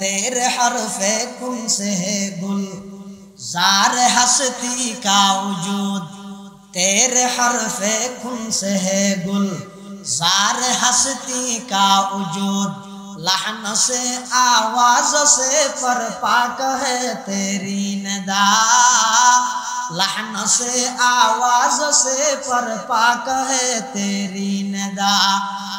तेरे हरफे कुन से है गुल जार हस्ती का वजूद तेरे हरफे कुन से है गुल जार हस्ती का वजूद लहन से आवाज से परपाक है तेरी नदा लहन से आवाज से परपाक है तेरी नदा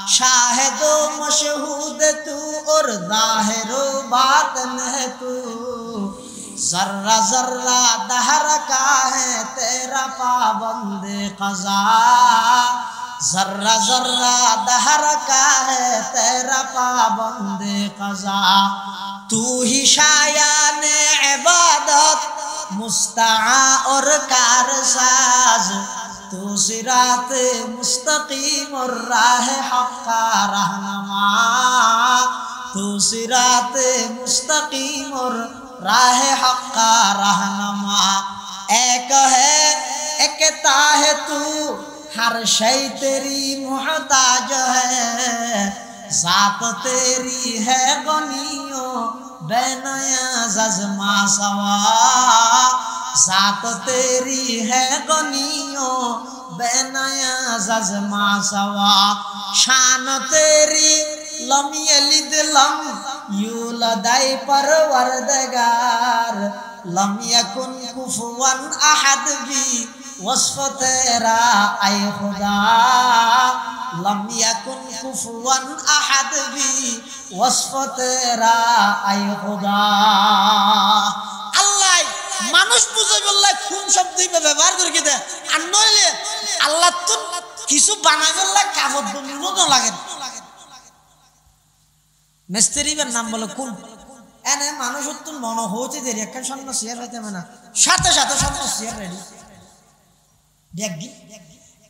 शाहिदो मशहूद तू और जाहिरो बातन है तू जर्रा जर्रा दहर का है तेरा पाबंद क़ज़ा जर्रा जर्रा दहर का है तेरा पाबंद क़ज़ा तू ही शायान इबादत मुस्तआ और कारसाज तू सिरात मुस्तकीम और राह हक़ का रहनुमा तू सिरात मुस्तकीम और राह हक़ का रहनुमा एक है एकता है तू हर शय तेरी मुहताज है ज़ात तेरी है गनियो बेनया जज़मा सवा ज़ात तेरी है गनियो बेनया जज़मा सवा शान तेरी लम यलिद लम यूलदाई परवरदिगार लम यकुन कुफुवन अहद भी वस्फ़ तेरा ऐ खुदा लम यकुन कुफुवन अहद भी वस्फ़ तेरा ऐ खुदा अल्लाह মানুষ বুঝে বললে কোন শব্দ ব্যবহার করে দেয় আর নইলে আল্লাহ তো কিছু বানাই বললে কাগজ বন্ধ লাগে মিস্ত্রির নাম বলে কোন এনে মানুষ তো মনে হচ্ছে যে একটা সামনে শেয়ার হইতে না সাথে সাথে সামনে শেয়ার রেডি দেখি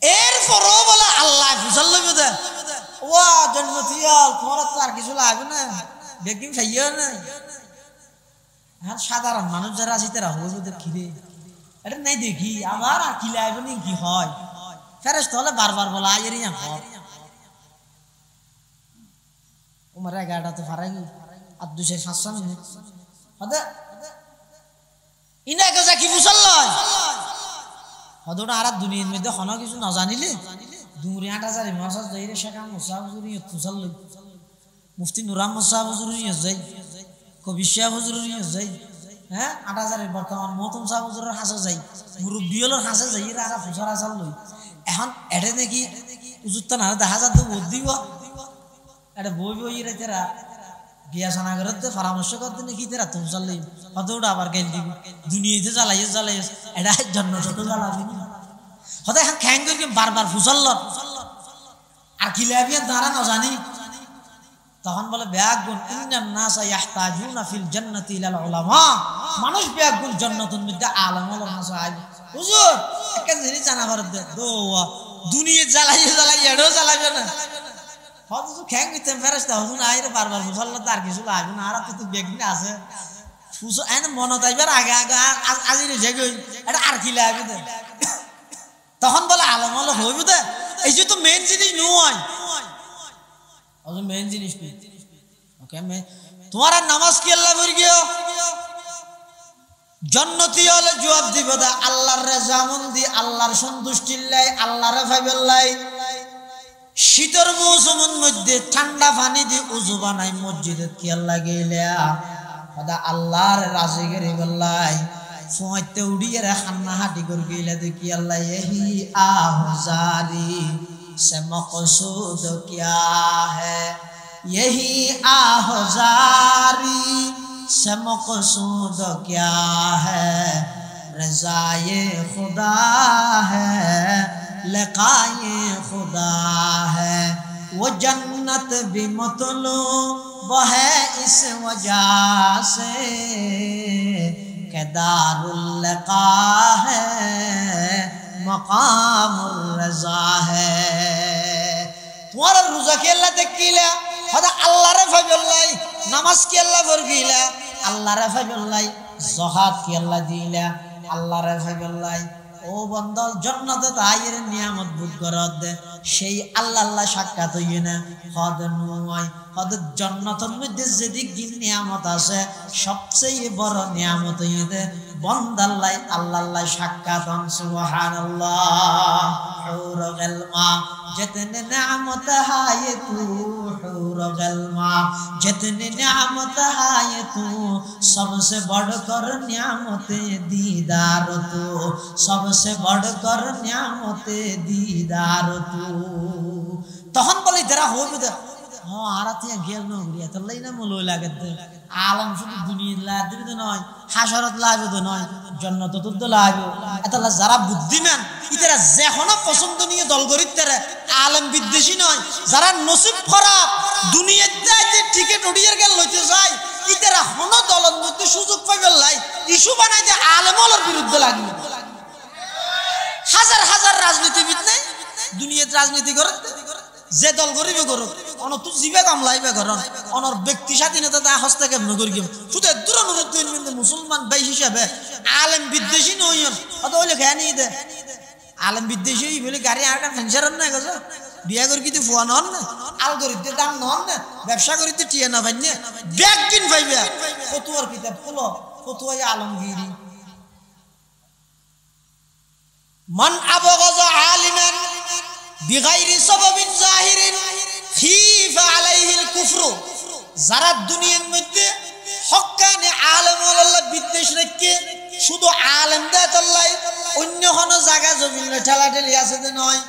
এরপরও বলে আল্লাহ বুঝাল লইবে দে ওয়া জন্মতিয়াল তোমার তো আর কিছু লাগবে না দেখি খাইও না হ্যাঁ সাধারণ মানুষ যারা আছে তারা হইবে খিরে এটা নাই দেখি আমার আর কি লাগবে নি কি হয় ফেরেশতা হলে বারবার বলা আইরি না হয় উমর গাড়া তো ফারাই আর 200-500 মিনিট হদে ইনা গজা কি বুঝাল্লাই হদোটা আর দুনিয়ার মধ্যে হন কিছু না জানিলে 2-8000 মাস যাইরে শেখা মুসা হুজুরি তুসাল্লাই মুফতি নুর আহমদ সাহেব হুজুরি যাই কবি শাহ হুজুরি যাই হ্যাঁ 8000 বর্তমান মহতম সাহেব হুজুরের হাসে যাই মুরব্বিয়লের হাসে যাই এরা আর ফুসারা চাললাই এখন এডে নাকি হুজুরটা না দেখা যাচ্ছে ভোট দিব এটা বই বই রেতেরা বিয়া সানা করতে পরামর্শ করতে নাকি তেরা তুমি চাললাই হদোটা আবার গেল দিব দুনিয়াতে জ্বালাই এটা জন্নত তো জ্বালাবি হদা এখন খ্যাং করে বারবার ফুসাল্ল আর কি লাভিয়া দাঁড়া না জানি তখন বলে ব্যাগুন ইন্নান নাসা ইয়াহতাজুনা ফিল জান্নাতি ইলাল উলামা মানুষ ব্যাগুন জান্নাতুল মধ্যে আলেম ওলামা আছে আইবে হুজুর একটা জিনিস জানা ভারত দে দোয়া দুনিয়া জ্বালাই এডো জ্বালাবে না হদু খ্যাং করতে ফেরেশতা হুজুর আইরে বারবার ফুসাল্ল তার কিছু লাগবে না আর তো ব্যাগিন আছে ফুসো এনে মন তাইবার আগে আজিরে জেগই এটা আর কি লাগবে দে তখন বলে আলেম ওলামা হইবে দে এই যে তো মেইন জিনিস নয় और मेन जिनिस पे ओके मैं तुम्हारा नमाज की अल्लाह भर गयो जन्नती वाले जवाब दिबे दा अल्लाहर रजामंदी अल्लाहर सन्तुष्टिल्लाई अल्लाहर फाइबेल्लाई শীতের মৌসুমের মধ্যে ঠান্ডা পানি দিয়ে উযু বানাই মসজিদে কি আল্লাহ গেলা খোদা আল্লাহর রাজি করে বললাই সোইতে উড়িয়ে খান্না হাটি করে গেলা দেখি আল্লাহ यही आहुजारी से मकसूद क्या है यही आहुजारी से मकसूद क्या है रज़ाए खुदा है लिक़ाए खुदा है वो जन्नत भी मतलूब है इस वजह से कि दारुल लिक़ा है मकामुर रज़ा है तुम्हारा रोजा के अल्लाह देखिला हदा अल्लाह रे फजल्लाई नमाज के अल्लाह फरगिला अल्लाह रे फजल्लाई ज़कात के अल्लाह दिला अल्लाह रे फजल्लाई ও বান্দা জান্নাতে তাইয়ের নিয়ামত ভোগ করত দে সেই আল্লাহ আল্লাহ সাক্ষাৎ হইয়ে না হদ নয় হদ জান্নাতের মধ্যে যেদিক নিয়ামত আছে সবচেয়ে বড় নিয়ামত হইয়ে দে বান্দা আল্লাহ আল্লাহ আল্লাহ সাক্ষাৎ হন সুবহানাল্লাহ হুর গলমা जितने नेमत है तू हूर गलमा जितने नेमत है तू सबसे बढ़कर नेमत दीदार तू सबसे बढ़कर नेमत दीदार तू तहन बोले जरा हो भी हाँ आराती गेल न गुड़िया तो लेना मुलो लागे दे आलम शुद्ध दुनिया लागे दे नॉय हाशरत लागे दे नॉय जन्नत तो तो लागे ऐतला जरा बुद्धिमान इतरा जेखोना पसंद नहीं दल गरीब तेरे आलम विदेशी नॉय जरा नसीब खराब दुनिया ते टिकेट उड़ियर गेल लइते जाय इतरा होनो दलन मध्य सुযোগ পাইবে লাই ইস্যু বানাই দে আলেমর বিরুদ্ধে লাগবে হাজার হাজার রাজনীতিবিদ নাই দুনিয়াতে রাজনীতি করে যে দল গরিবে করুক অন তুই জিবে কামলাইবে করন অনর ব্যক্তি স্বাধীনতা তা হস্তক্ষেপ নগর গিয়ে শুধু দূর নুরুদ্দিন বিন্দু মুসলমান ভাই হিসাবে আলেম বিদ্বেষী নইন অত হইলে খেয়ে নিয়ে দে আলেম বিদ্বেষী বলে গাড়ি আটা ফেন্সার না গেছে বিয়া করে কিন্তু ফুয়া নন না আল গরিবদের দাম নন না ব্যবসা করিতে টিয়া না ভাই না ব্যাগ কিন ভাইবে ফতুয়ার কিতাব খুলো ফতুয়াই আলমগীরি মান আবগাযা আলিমান বিগাইরি সাবাবিন জাহিরিন খিফা আলাইহিল কুফরু যারা দুনিয়ার মধ্যে হক্কানি আলেম আল্লাহ বিদ্বেষ রেখে শুধু আলেম দেয় আল্লাহ অন্য কোন জায়গা জমিন ঠেলাঠেলি আছে যে নয়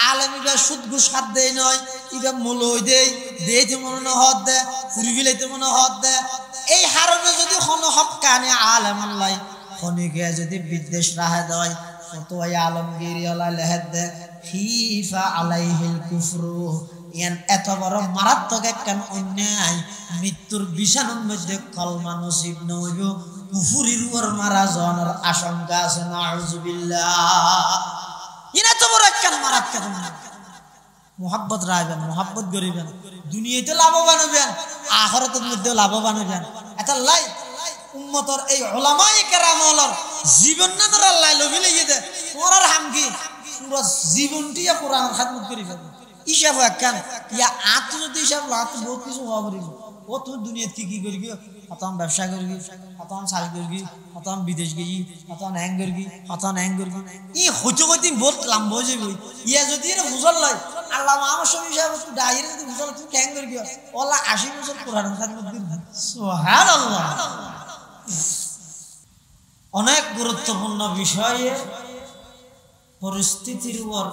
আলেম ইবা সুদ ঘুষ খাত দেয় নয় ইবা মূলই দেয় দেইতে মনে না হদ দে ফুরি ফিলাইতে মনে হদ দে এই হারণে যদি কোন হক্কানি আলেম আল্লাহ খনিকে যদি বিদ্বেষ রাহে দেয় ফতোয়া আলমগীরি আল্লাহ লেহেদ দে খিফা আলাইহিল কুফরু ইয়ান এত বড় মারাত্মক একখান অন্যায় মৃত্যুর বিছানার মধ্যে কলমা নসিব নইব কুফরির উপর মারা যাওয়ার আশঙ্কা আছে নাউযুবিল্লাহ ইনা তো বড় একখান মারাত্মক মুহাব্বত রাখবেন মুহাব্বত করিবেন দুনিয়াতে লাভবান হবেন আখিরাতের মধ্যে লাভবান হবেন এটা লাই উম্মতের এই উলামায়ে কেরামর জীবন না ধরে আল্লাহ লবি লইয়ে দে ওরার হামকি পুরো জীবনটি কোরআনের খেদমত করি ফেলবে হিসাব একখান ইয়া আত যদি হিসাব লাত বহুত কিছু হওয়া পারিব ও তো দুনিয়া কি করবি হতাম ব্যবসা করবি হতাম চাষ করবি হতাম বিদেশ গেছি হতাম হ্যাং করবি হতাম হ্যাং করবি ই হইতে হইতে বহুত লম্বা হয়ে যাবি ইয়া যদি এর বুঝল লয় আল্লাহ আমার সঙ্গে হিসাব ডাইরে যদি বুঝল তুই হ্যাং করবি ওলা 80 বছর কোরআনের খেদমত করবি সুবহানাল্লাহ অনেক গুরুত্বপূর্ণ বিষয়ে পরিস্থিতির উপর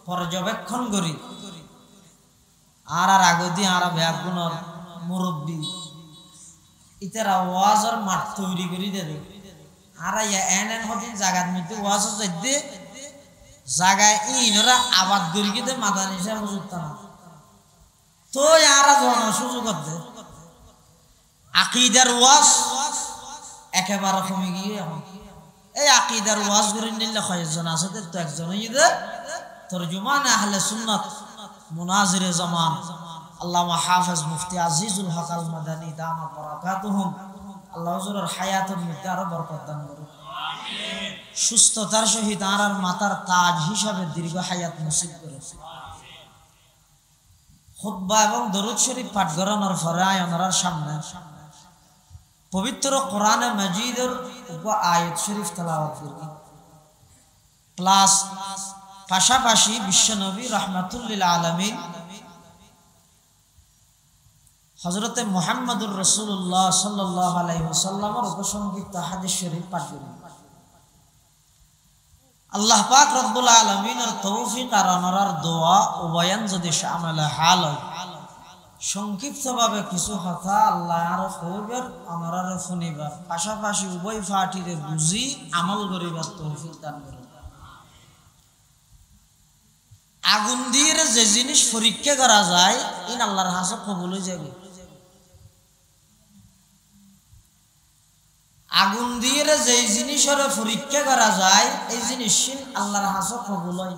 পর্যবেক্ষণ করি আর আগদি আর ব্যাগুণর মুরব্বী ইতারা ওয়াজের মাঠ তৈরি করে দেবে আর এন হদিন জায়গার মধ্যে ওয়াজ যাইতে জায়গায় ইনরা আবাদ করি কিন্তু মাদানি হিসাবে যুক্ত না তো আরা জন সুযোগ দে আকিদার ওয়াজ একেবারে কমে গিয়ে এখন এই আকিদার ওয়াজ করে নিলে কয়েকজন আছে তো একজন তরজুমান আহলে সুন্নাত মুনাজিরে জামান আল্লামা হাফেজ মুফতি আজিজুল হক আল মাদানী দামাত বারাকাতুহুম আল্লাহ হুজুরের হায়াতের মধ্যে আরো বরকত দান করুন আমিন সুস্থতার সহিত আর মাতার তাজ হিসাবে দীর্ঘ হায়াত নসিব করুন খুতবা এবং দরুদ শরীফ পাঠ করানোর পরে ওনার সামনে পবিত্র কোরআনে মাজিদের আয়াত শরীফ তেলাওয়াত করব প্লাস পাশাপাশি বিশ্বনবী রাহমাতুল লিল আলামিন হযরত মুহাম্মদুর রাসূলুল্লাহ সাল্লাল্লাহু আলাইহি ওয়াসাল্লামের উপসংক্ষিপ্ত হাদিস শরীফ পাঠ করব আল্লাহ পাক রব্বুল আলামিনের তৌফিক আর ওনার দোয়া ও বয়ান যদি শামিল হাল হয় সংক্ষিপ্তভাবে কিছু কথা আল্লাহ আর কইবার ওনার শুনিবার পাশাপাশি উভয় পার্টিরে বুঝি আমল করিবার তৌফিক দান করুন আগুন দিয়ে যে জিনিস পরীক্ষা করা যায় ইন আল্লাহর কাছে কবুল হয়ে যাবে আগুন দিয়ে যে জিনিসের পরীক্ষা করা যায় এই জিনিস আল্লাহর কাছে কবুল হয়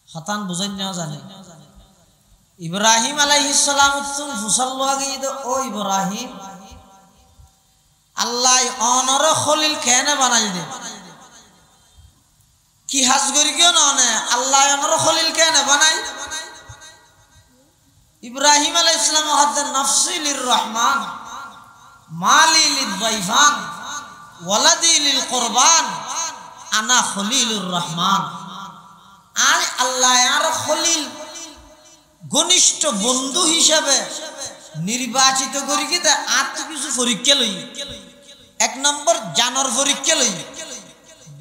হতান বুঝাই না জানে ইব্রাহিম আলাইহিস সালাম ফুসাল্লু আগে ও ইব্রাহিম আল্লাহ অনর খলিল কেন বানাই দে কি হাজ করি কেউ না আল্লাহ আমার খলিল কেন বানাই ইব্রাহিম আলাইহিস সালাম হদ্দ নফসি লির রহমান মালি লিল দাইফান ওয়ালাদি লিল কুরবান আনা খলিলুর রহমান আর আল্লাহ আর খলিল ঘনিষ্ঠ বন্ধু হিসেবে নির্বাচিত করি কি তা আর তো কিছু পরীক্ষা লই এক নম্বর জানর পরীক্ষা লই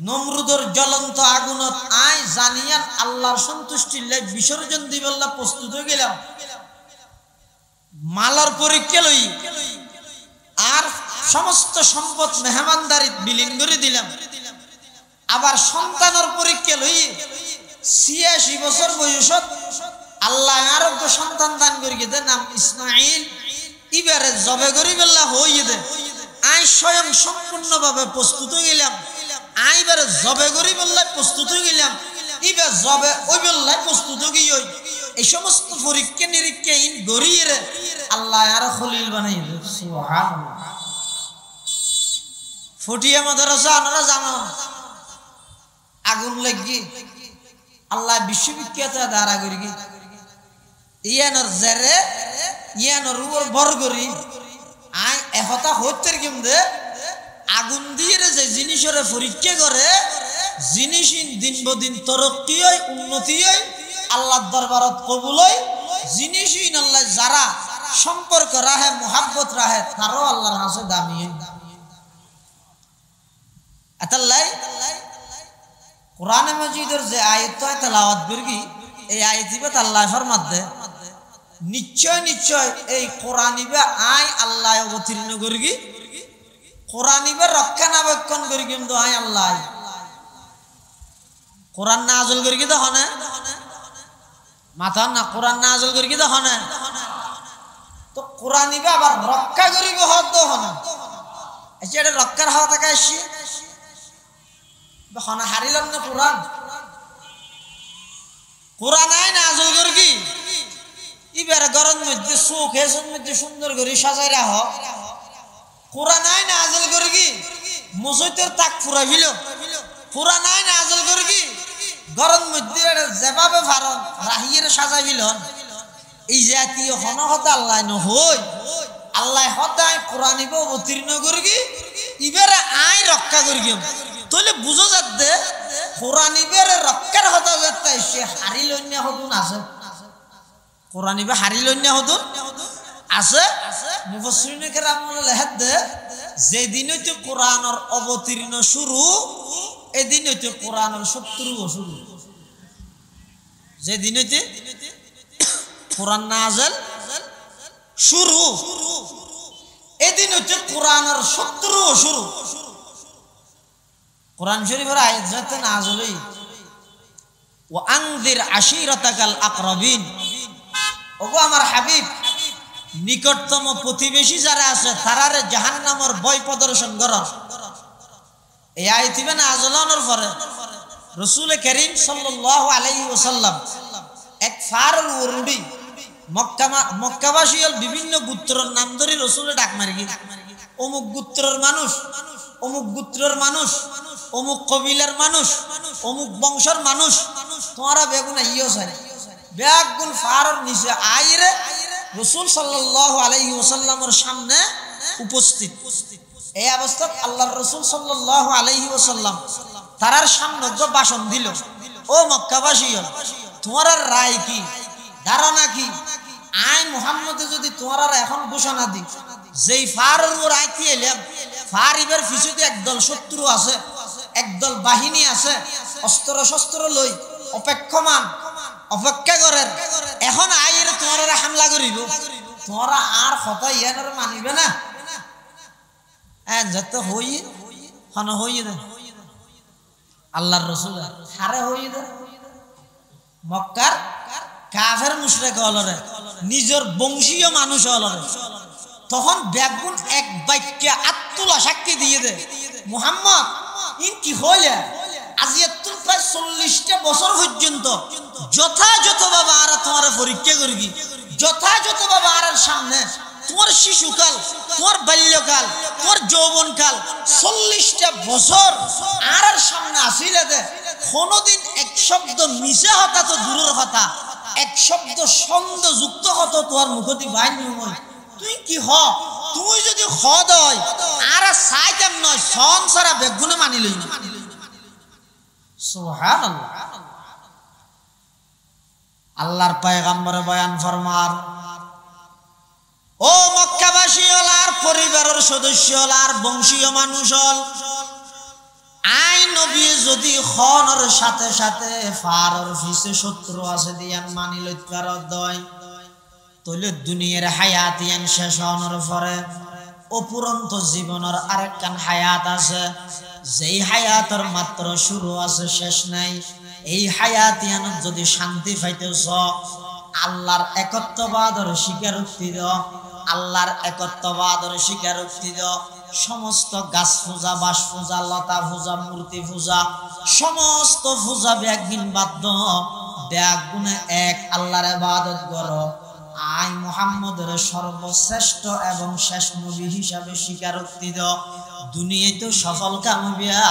নমরুদর জ্বলন্ত আগুনত আয় জানিয়ান আল্লাহর সন্তুষ্টির লাই বিসর্জন দিবেল্লা প্রস্তুত হয়ে গেলাম মালার পরীক্ষা লই আর সমস্ত সম্পদ মেহমানদারি বিলীন করে দিলাম আবার সন্তানের পরীক্ষা লই ৮৬ বছর বয়সত আল্লাহ আরোগ্য সন্তান দান করি দে নাম ইসমাইল ইবারে জবে করি বেল্লা হইয়ে দে আই স্বয়ং সম্পূর্ণভাবে প্রস্তুত হয়ে গেলাম আইবারে জবে করি বেল্লা প্রস্তুত হয়ে গেলাম ইবার জবে ওই বেল্লায় প্রস্তুত গিয়ে এই সমস্ত পরীক্ষা নিরীক্ষা ইন গড়িয়ে রে আল্লাহ আর খলিল বানাই দে সুবহানাল্লাহ ফটিয়া মাদ্রাসা আপনারা জানো আগুন লাগি আল্লাহ বিশ্ববিখ্যাত দাঁড়া করি ইয়ানোর জেরে ইয়ানোর উপর ভর করি আয় একতা হইতে কিমদে আগুন দিয়ে যে জিনিসের পরীক্ষা করে জিনিস দিন বদিন তরক্কি হয় উন্নতি হয় আল্লাহর দরবারত কবুল হয় জিনিস আল্লাহ যারা সম্পর্ক রাহে মোহাব্বত রাহে তারও আল্লাহর কাছে দামি আতাল্লাই কোরআনে মাজিদের যে আয়াত তেলাওয়াত করি এই আয়াতিবে আল্লাহ ফরমাতে নিশ্চয় নিশ্চয় এই কোরআনিবে আয় আল্লাহ অবতীর্ণ করি কোরআনিবে রক্ষণাবেক্ষণ করি কিন্তু আয় আল্লাহ কোরআন নাযিল করি তো হনে মাথা না কোরআন নাযিল করি তো হনে তো কোরআনিবে আবার রক্ষা করিব হত হনে এটা রক্ষার হওয়া থাকে আসি হনে হারিলাম না কোরআন কোরআন আয় নাযিল করি ইবার গরম মধ্যে চোখ হেসন মধ্যে সুন্দর করে সাজাই রাখ কোরআন আয় নাযিল করি কি মসজিদের তাক ফুরাইল কোরআন আয় নাযিল করি কি গরম মধ্যে যেভাবে ভারন রাহিয়ের সাজাইল এই জাতীয় হনহত আল্লাহ নহই আল্লাহ হতায় কোরআনিবে অবতীর্ণ করি কি ইবারে আয় রক্ষা করি তাহলে বুঝো যাতে কোরআনিবে রক্ষার হতা যাতে সে হারিল হতুন আছে কোরআনিবে হারিল হতুন আছে মুফাসসিরিনে কেরাম লেখেন দে যেদিন হইতে কোরআনের অবতীর্ণ শুরু এদিন হইতে কোরআনের শত্রুও শুরু যেদিন হইতে কোরআন নাযিল শুরু এদিন হইতে কোরআনের শত্রুও শুরু কোরআন শরীফের আয়াত যাতে নাযিল হই ওয়া আনযির আশীরাতাকাল আকরাবিন ওগো আমার হাবিব নিকটতম প্রতিবেশী যারা আছে তারারে জাহান্নামের ভয় প্রদর্শন করো এই আয়াতিবে নাযিল হওয়ার পরে রাসূল করিম সাল্লাল্লাহু আলাইহি ওয়াসাল্লাম এক ফারুল উরুডি মক্কাবাসী বিভিন্ন গোত্রের নাম ধরে রাসূলে ডাক মারি অমুক গোত্রের মানুষ অমুক গোত্রের মানুষ অমুক কবিলার মানুষ অমুক বংশের মানুষ তোমরা বেগুনা ইয়ো চাই বেগুন ফারর নিচে আইরে রাসূল সাল্লাল্লাহু আলাইহি ওয়াসাল্লামের সামনে উপস্থিত এই অবস্থায় আল্লাহর রাসূল সাল্লাল্লাহু আলাইহি ওয়াসাল্লাম তারার সামনে ভাষণ দিল ও মক্কাবাসী তোমার রায় কি ধারণা কি আই মুহাম্মদে যদি তোমার এখন ঘোষণা দি যেই ফারর রায় কি এলাম ফারিবের পিছুতে একদল শত্রু আছে একদল বাহিনী আছে অস্ত্র শস্ত্র লই অপেক্ষমান অপেক্ষা করেন এখন আইরে তোমার হামলা করিব তোমরা আর কথা ইয়ানোর মানিবে না যত হই হন হই দে আল্লাহর রাসূল হারে হই দে মক্কার কাফের মুশরিক হলরে নিজের বংশীয় মানুষ হলরে তখন বেগুন এক বাক্যে আত্মলা সাক্ষী দিয়ে দে মুহাম্মদ ইন কি হইলে আজি এত প্রায় 40টা বছর পর্যন্ত যথাযথ ভাবে আর তোমার পরীক্ষা করবি যথাযথ ভাবে আর সামনে তোমার শিশুকাল, তোমার বাল্যকাল, তোমার যৌবনকাল 40টা বছর আর সামনে আসিলে দে কোনদিন এক শব্দ মিশা হতা তো দূরের কথা, এক শব্দ ছন্দ যুক্ত হতো তোমার মুখতি বাইনি মই তুই কি হ, তুই যদি হদ হয় আর সাইতাম নয় সন সারা বেগুনে মানি লই। সুবহানাল্লাহ। আল্লাহর পয়গম্বরে বয়ান ফরমার, ও মক্কাবাসী হল আর পরিবারের সদস্য হল আর বংশীয় মানুষ হল, আই নবী যদি খনর সাথে সাথে ফারর ফিসে শত্রু আছে দিয়ান মানি লইতে পারো দয়, তইলে দুনিয়ার হায়াত ইয়ান শেষ হওয়ার পরে অপুরন্ত জীবনের আরেকখান হায়াত আছে, যেই হায়াতের মাত্র শুরু আছে শেষ নাই। এই হায়াত ইয়ানত যদি শান্তি পাইতেছ, আল্লাহর একত্ববাদের স্বীকারোক্তি দাও, আল্লাহর একত্ববাদের স্বীকারোক্তি দাও, সমস্ত গাছ পূজা, বাস পূজা, লতা পূজা, মূর্তি পূজা, সমস্ত পূজা ব্যাগিন বাদ ব্যাগ গুণে এক আল্লাহর ইবাদত করো। আই মুহাম্মদের সর্বশ্রেষ্ঠ এবং শেষ নবী হিসাবে স্বীকারোক্তি দাও। দুনিয়াতে সফল কামবিয়া,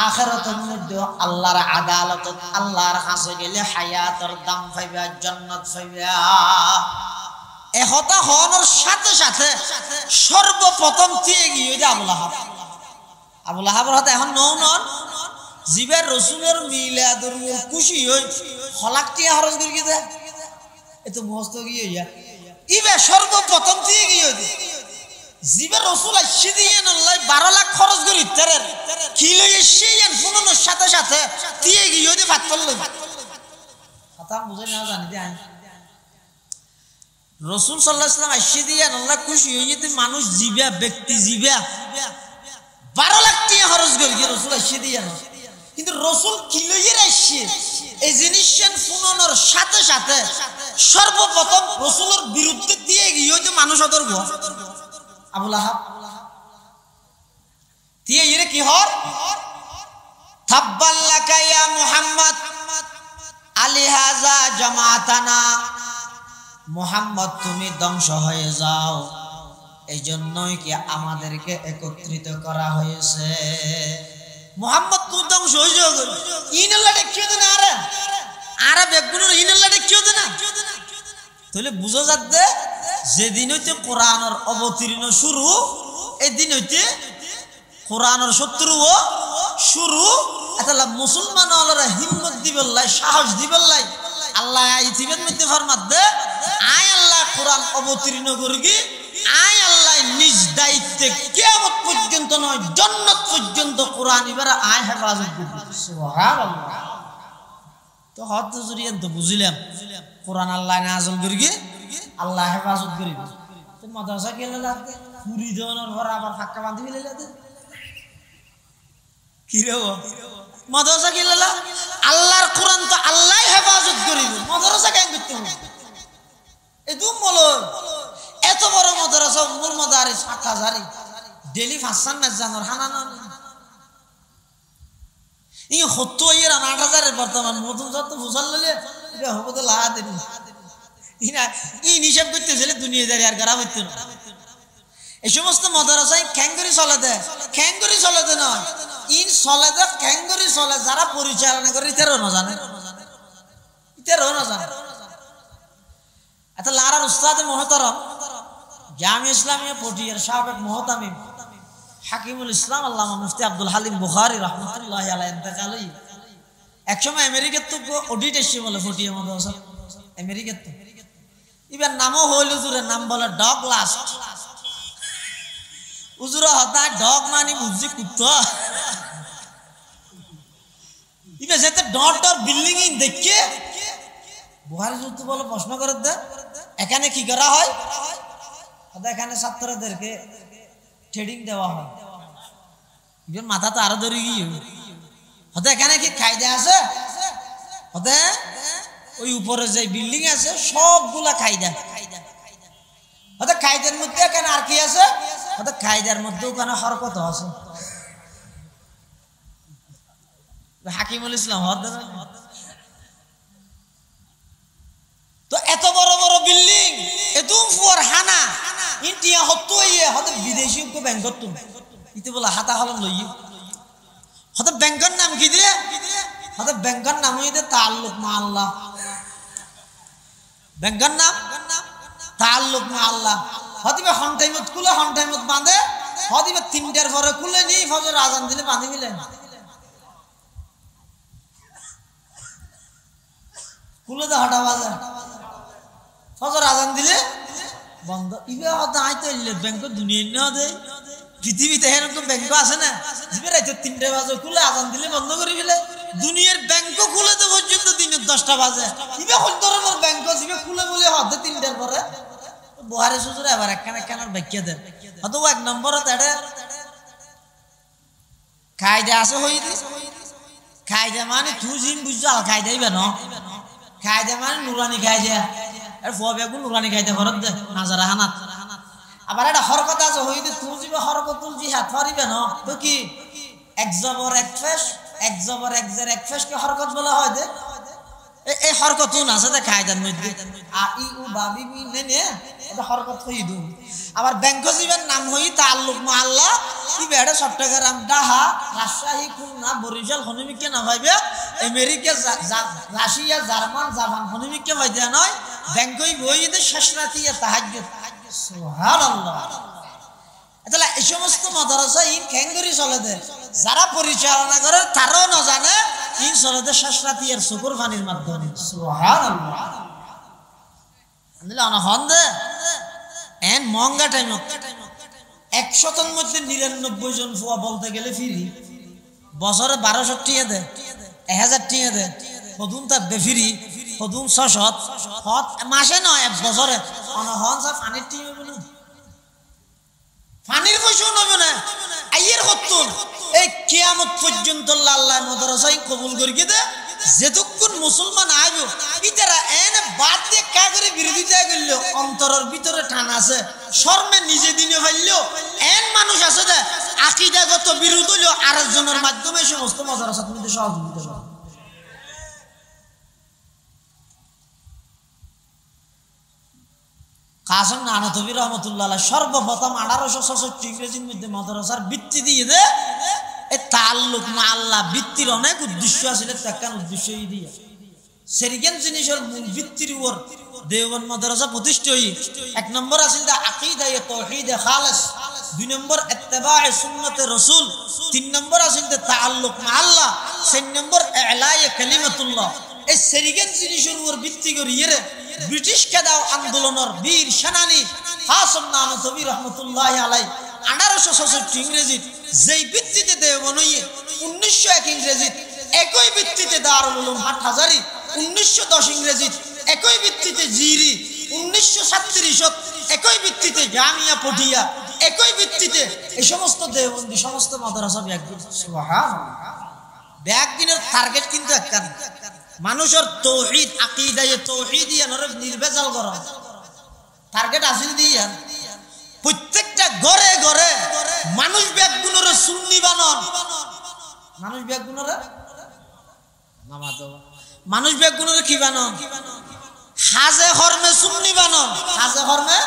আখিরাতের মধ্যে আল্লাহর আদালতত আল্লাহর কাছে গেলে হায়াতের দাম পাইবা, জান্নাত পাইবা। একতা হওয়ার সাথে সাথে সর্বপ্রথম দিয়ে গিয়ে আবুল আহাব, আবুল আহাবের হাতে এখন নন জীবের রসুলের মিলাদুর খুশি হই হলাক টিয়া খরচ করে গিয়ে এত মস্ত গিয়ে ইবে সর্বপ্রথম দিয়ে গিয়ে জীবের রসুল আসছে দিয়ে নল্লাই 12 লাখ খরচ করি তেরের কি লই এসে ফুননের সাথে সাথে দিয়ে গিয়ে ভাত করল কথা বুঝে না জানি দিয়ে রসুল সাল্লাল্লাহু আলাইহি ওয়াসাল্লাম আসছে দিয়ে নল্লা খুশি হয়ে তুই মানুষ জিবা ব্যক্তি জিবা 12 লাখ টাকা খরচ করি রসুল আসছে দিয়ে না, কিন্তু রসুল কি লইয়ের আসছে এই জিনিস ফুননের সাথে সাথে সর্বপ্রথম রসুলের বিরুদ্ধে দিয়ে গিয়ে মানুষ অতর্ব আবুল আহাব দিয়ে ইরে কি হর তাব্বাল্লাকা ইয়া মুহাম্মদ আলিহাযা জামাতানা, মুহাম্মদ তুমি ধ্বংস হয়ে যাও, এই জন্যই কি আমাদেরকে একত্রিত করা হয়েছে। মুহাম্মদ তুমি ধ্বংস হয়ে যাও, ইনাল্লাহ দেখিও না আরে আরে বেগুনের ইনাল্লাহ দেখিও না, তাহলে বুঝো যাচ্ছে যেদিন হইতে কোরআনের অবতীর্ণ শুরু, এই দিন হইতে কোরআনের শত্রুও শুরু। এটা মুসলমান হলরা হিম্মত দিবেল্লাই, সাহস দিবেল্লাই, আল্লাহ ইতিবেন মধ্যে ফরমাত দে আয় আল্লাহ কোরআন অবতীর্ণ করগি, আয় আল্লাহ নিজ দায়িত্বে কিয়ামত পর্যন্ত নয় জান্নাত পর্যন্ত কোরআন এবারে আয় হেফাজত করবে। সুবহানাল্লাহ। তো হদ জুরিয়ান তো বুঝিলাম কোরআন আল্লাহ নাযিল করগি, আল্লাহ হেফাজত করবে। তো মাদ্রাসা গেলে লাগে পুরি দেওয়ানোর পর আবার ফাঁকা বাঁধি ফেলে লাগে কি রে মাদ্রাসা গেলে আল্লাহর কোরআন তো আল্লাহ হেফাজত করিবে, মাদ্রাসা কেন করতে হবে? এই দুম বলো এত বড় মাদ্রাসা মূল মাদারিস 8000 ডেলি 500 না জানোর হানানা ই 70 এর 8000 এর বর্তমান নতুন যত বুঝাল ললে এটা হবে তো লাগা দেন ইনা ই হিসাব করতে গেলে দুনিয়াদারি আর করা হইতো না। এই সমস্ত মাদ্রাসায় খ্যাঙ্গরি চলে দেয়, খ্যাঙ্গরি চলে দেয় না ইন চলে দেয় খ্যাঙ্গরি চলে যারা পরিচালনা করে ইতারও না জানে, ইতারও না জানে। এত লারার উস্তাদ মুহতারাম জামি ইসলামিয়া পটিয়ার সাবেক মুহতামিম হাকিমুল ইসলাম আল্লামা মুফতি আব্দুল হালিম বুখারী রাহমাতুল্লাহি আলাইহি ইন্তেকালই একসময় আমেরিকার তো অডিট এসে বলে পটিয়া মাদ্রাসা আমেরিকার তো ইবার নামও হইল হুজুরের নাম বলে ডগ লাস্ট, হুজুর হতা ডগ মানে বুঝছি কুত্তা ইবে যেতে ডট ডট বিল্ডিং ইন দেখে বুখারী যুদ্ধ বলে প্রশ্ন করে দে এখানে কি করা হয়, এখানে ছাত্রদেরকে ট্রেডিং দেওয়া হয়, ইবেন মাথা তো আরো ধরে গিয়ে হতে এখানে কি খাইদা আছে, হতে ওই উপরে যে বিল্ডিং আছে সবগুলা খাইদা, হতে খাইদার মধ্যে এখানে আর কি আছে, হতে খাইদার মধ্যে ওখানে হরকত আছে। হাকিমুল ইসলাম তো এত বড় বড় বিল্ডিং এতুম ফুয়ার হানা ইন্ডিয়া হতো হতে বিদেশি ব্যাংকত তুমি ইতে বলে হাতা হলম লই হতে ব্যাংকের নাম কি দিয়ে হতে ব্যাংকের নাম হইতে তাল্লুক মা আল্লাহ ব্যাংকের নাম তাল্লুক মা আল্লাহ হদিবে হন টাইমত খুলে হন টাইমত বাঁধে হদিবে 3টার পরে খুলে নি ফজর আজান দিলে বাঁধি মিলে খুলে তো হটা বাজে ফজর আজান দিলে বন্ধ ইবে হতে আইতে ব্যাংক দুনিয়া না দে পৃথিবীতে এরকম ব্যাংক আছে না জিবে রাইতে 3টা বাজে খুলে আজান দিলে বন্ধ করে ফেলে দুনিয়ার ব্যাংক খুলে তো পর্যন্ত দিনের 10টা বাজে ইবে কোন ধরনের ব্যাংক জিবে খুলে বলে হতে 3টার পরে বুহারি সুজুরে আবার একখানা একখানার ব্যাখ্যা দেন হয়তো এক নম্বরে তাড়ে কায়দা আছে হই দি কায়দা মানে তুই জিম বুঝছো আল কায়দাই বেন কায়দা মানে নুরানি কায়দা আর ফুয়াবেগুন নুরানি কায়দা ঘরত দে নাজারা হানাত আবার একটা হরকত আছে হই দি তুই জিবে হরকতুল জিহাদ পারিবে না তো কি এক জবর এক ফেস এক জবর এক জের এক ফেস কে হরকত বলা হয় দে এই হরকতুন আছে দে কায়দার মধ্যে আ ই উ বা বি মি নে নে এটা হরকত হই দু আবার ব্যাংক জীবের নাম হই তাল্লুক মা আল্লাহ কি বেড়ে চট্টগ্রাম ডাহা রাজশাহী খুলনা বরিশাল হনুমিকে না ভাইবে আমেরিকা রাশিয়া জার্মান জাপান হনুমিকে ভাইবে নয় ব্যাংকই বই দে শেষ রাতিয়া তাহাজ্জুদ সুবহানাল্লাহ তাহলে এই সমস্ত মাদ্রাসা ইন ক্যাঙ্গরি চলে দে যারা পরিচালনা করে তারাও না জানে ইন চলে দে শেষ রাতিয়ার শুকুর পানির মাধ্যমে সুবহানাল্লাহ আল্লাহ না হন্দে এন মঙ্গা টাইম 100 মধ্যে 99 জন ফুয়া বলতে গেলে ফিরি বছরে 1200 টাকা দে 1000 টাকা দে কদুন তা বেফিরি কদুন 600 হত মাসে নয় এক বছরে অনহন সব পানির টিম হবে না পানির পয়সা নেবে না আইয়ের কতন এই কিয়ামত পর্যন্ত আল্লাহ মাদ্রাসায় কবুল করিয়ে দে যেতক্ষণ মুসলমান আইব ইতারা এনে বাদ দিয়ে কা করে বিরোধিতা করল অন্তরের ভিতরে টান আছে শর্মে নিজে দিনে ফেলল এন মানুষ আছে দে আকীদাগত বিরোধ হইল আরেকজনের মাধ্যমে সমস্ত মাদ্রাসার মধ্যে সহযোগিতা করে কাসম নানতবী রহমতুল্লাহ সর্বপ্রথম 1866 ইংরেজির মধ্যে মাদ্রাসার ভিত্তি দিয়ে দে এই তাল্লুক মা আল্লাহ ভিত্তির অনেক উদ্দেশ্য আছে তাকান উদ্দেশ্যই দিয়ে সেরিকেন জিনিসের মূল ভিত্তির উপর দেওবন্দ মাদ্রাসা প্রতিষ্ঠা হই এক নম্বর আছে আকীদা তাওহীদ খালিস দুই নম্বর ইত্তেবায়ে সুন্নতে রাসূল তিন নম্বর আছে তাআল্লুক মা আল্লাহ চার নম্বর ইলায়ে কালিমাতুল্লাহ এই সেরিকেন জিনিসের উপর ভিত্তি করিয়ে ব্রিটিশ কেদাও আন্দোলনের বীর সেনানী কাসম নানতবী রহমতুল্লাহ আলাইহি 1866 ইংরেজি যেই ভিত্তিতে দেওবন্দ 1901 ইংরেজি একই ভিত্তিতে দারুল উলুম হাটহাজারী 1910 ইংরেজি একই ভিত্তিতে জিরি 1937 একই ভিত্তিতে জামিয়া পটিয়া একই ভিত্তিতে এই সমস্ত দেওবন্দি সমস্ত মাদ্রাসা ব্যাগদিন সুবহানাল্লাহ ব্যাগদিনের টার্গেট কিন্তু একটা মানুষের তাওহীদ আকীদায়ে তাওহীদিয়া নির্ভেজাল করা টার্গেট আসিল দিয়া প্রত্যেকটা ঘরে ঘরে মানুষ ব্যাগগুলোর সুন্নি বানান মানুষ ব্যাগগুলোর নামাজ মানুষ ব্যাগগুলোর কি বানান হাজে হরমে সুন্নি বানান হাজে হরমে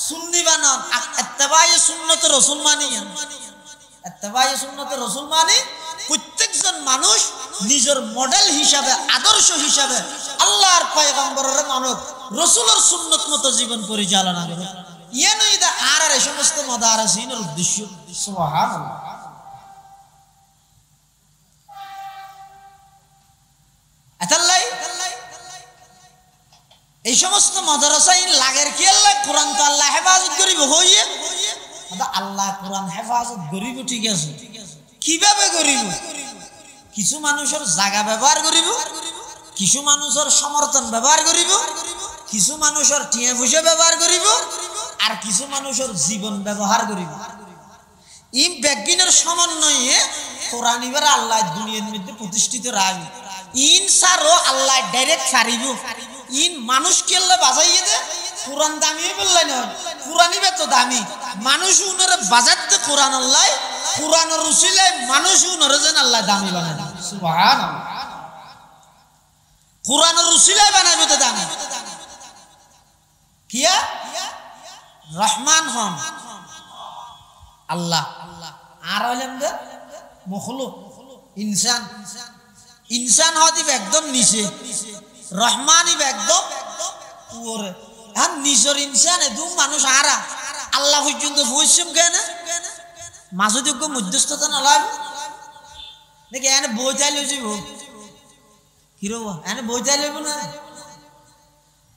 সুন্নি বানান ইত্তেবায়ে সুন্নতে রাসূল মানিয়েন ইত্তেবায়ে সুন্নতে রাসূল মানি প্রত্যেকজন মানুষ নিজের মডেল হিসাবে আদর্শ হিসাবে আল্লাহর পয়গম্বরের মানব রাসূলের সুন্নত মতো জীবন পরিচালনা করে ইয়ানো ইদা আর এই সমস্ত মাদ্রাসার উদ্দেশ্য সুবহানাল্লাহ আতাল্লাই এই সমস্ত মাদ্রাসায় লাগের কি আল্লাহ কোরআন তো আল্লাহ হেফাজত করিব হইয়ে আল্লাহ কোরআন হেফাজত করিব ঠিক আছে কিভাবে করিব কিছু মানুষের জায়গা ব্যবহার করিব কিছু মানুষের সমর্থন ব্যবহার করিব কিছু মানুষের টিয়া পয়সা ব্যবহার করিব আর কিছু মানুষের জীবন ব্যবহার করিব এই ব্যাগিনের সমন্বয়ে কোরআন এবার আল্লাহ দুনিয়ার মধ্যে প্রতিষ্ঠিত রাখবে ইনসারও আল্লাহ ডাইরেক্ট ছাড়িব ইন মানুষ কি আল্লাহ বাজাইয়ে দে কোরআন দামি বললাই না কোরআনই তো দামি মানুষ উনারে বাজাতে কোরআন আল্লাহ কোরআনের উসিলায় মানুষ উনারে যেন আল্লাহ দামি বানায় সুবহানাল্লাহ কোরআনের উসিলায় বানাইবে তো দামি কিয়া রহমান হন আল্লাহ, আর হইলেন যে মখলুক ইনসান। ইনসান হদি একদম নিচে, রহমান ইব একদম উপরে। এখন নিচের ইনসান এদু মানুষ আরা আল্লাহ পর্যন্ত পৌঁছম কেন মাসুযোগ্য মধ্যস্থতা নলাম নাকি এনে বইটাই লই যাব কিরব এনে বইটাই লইব না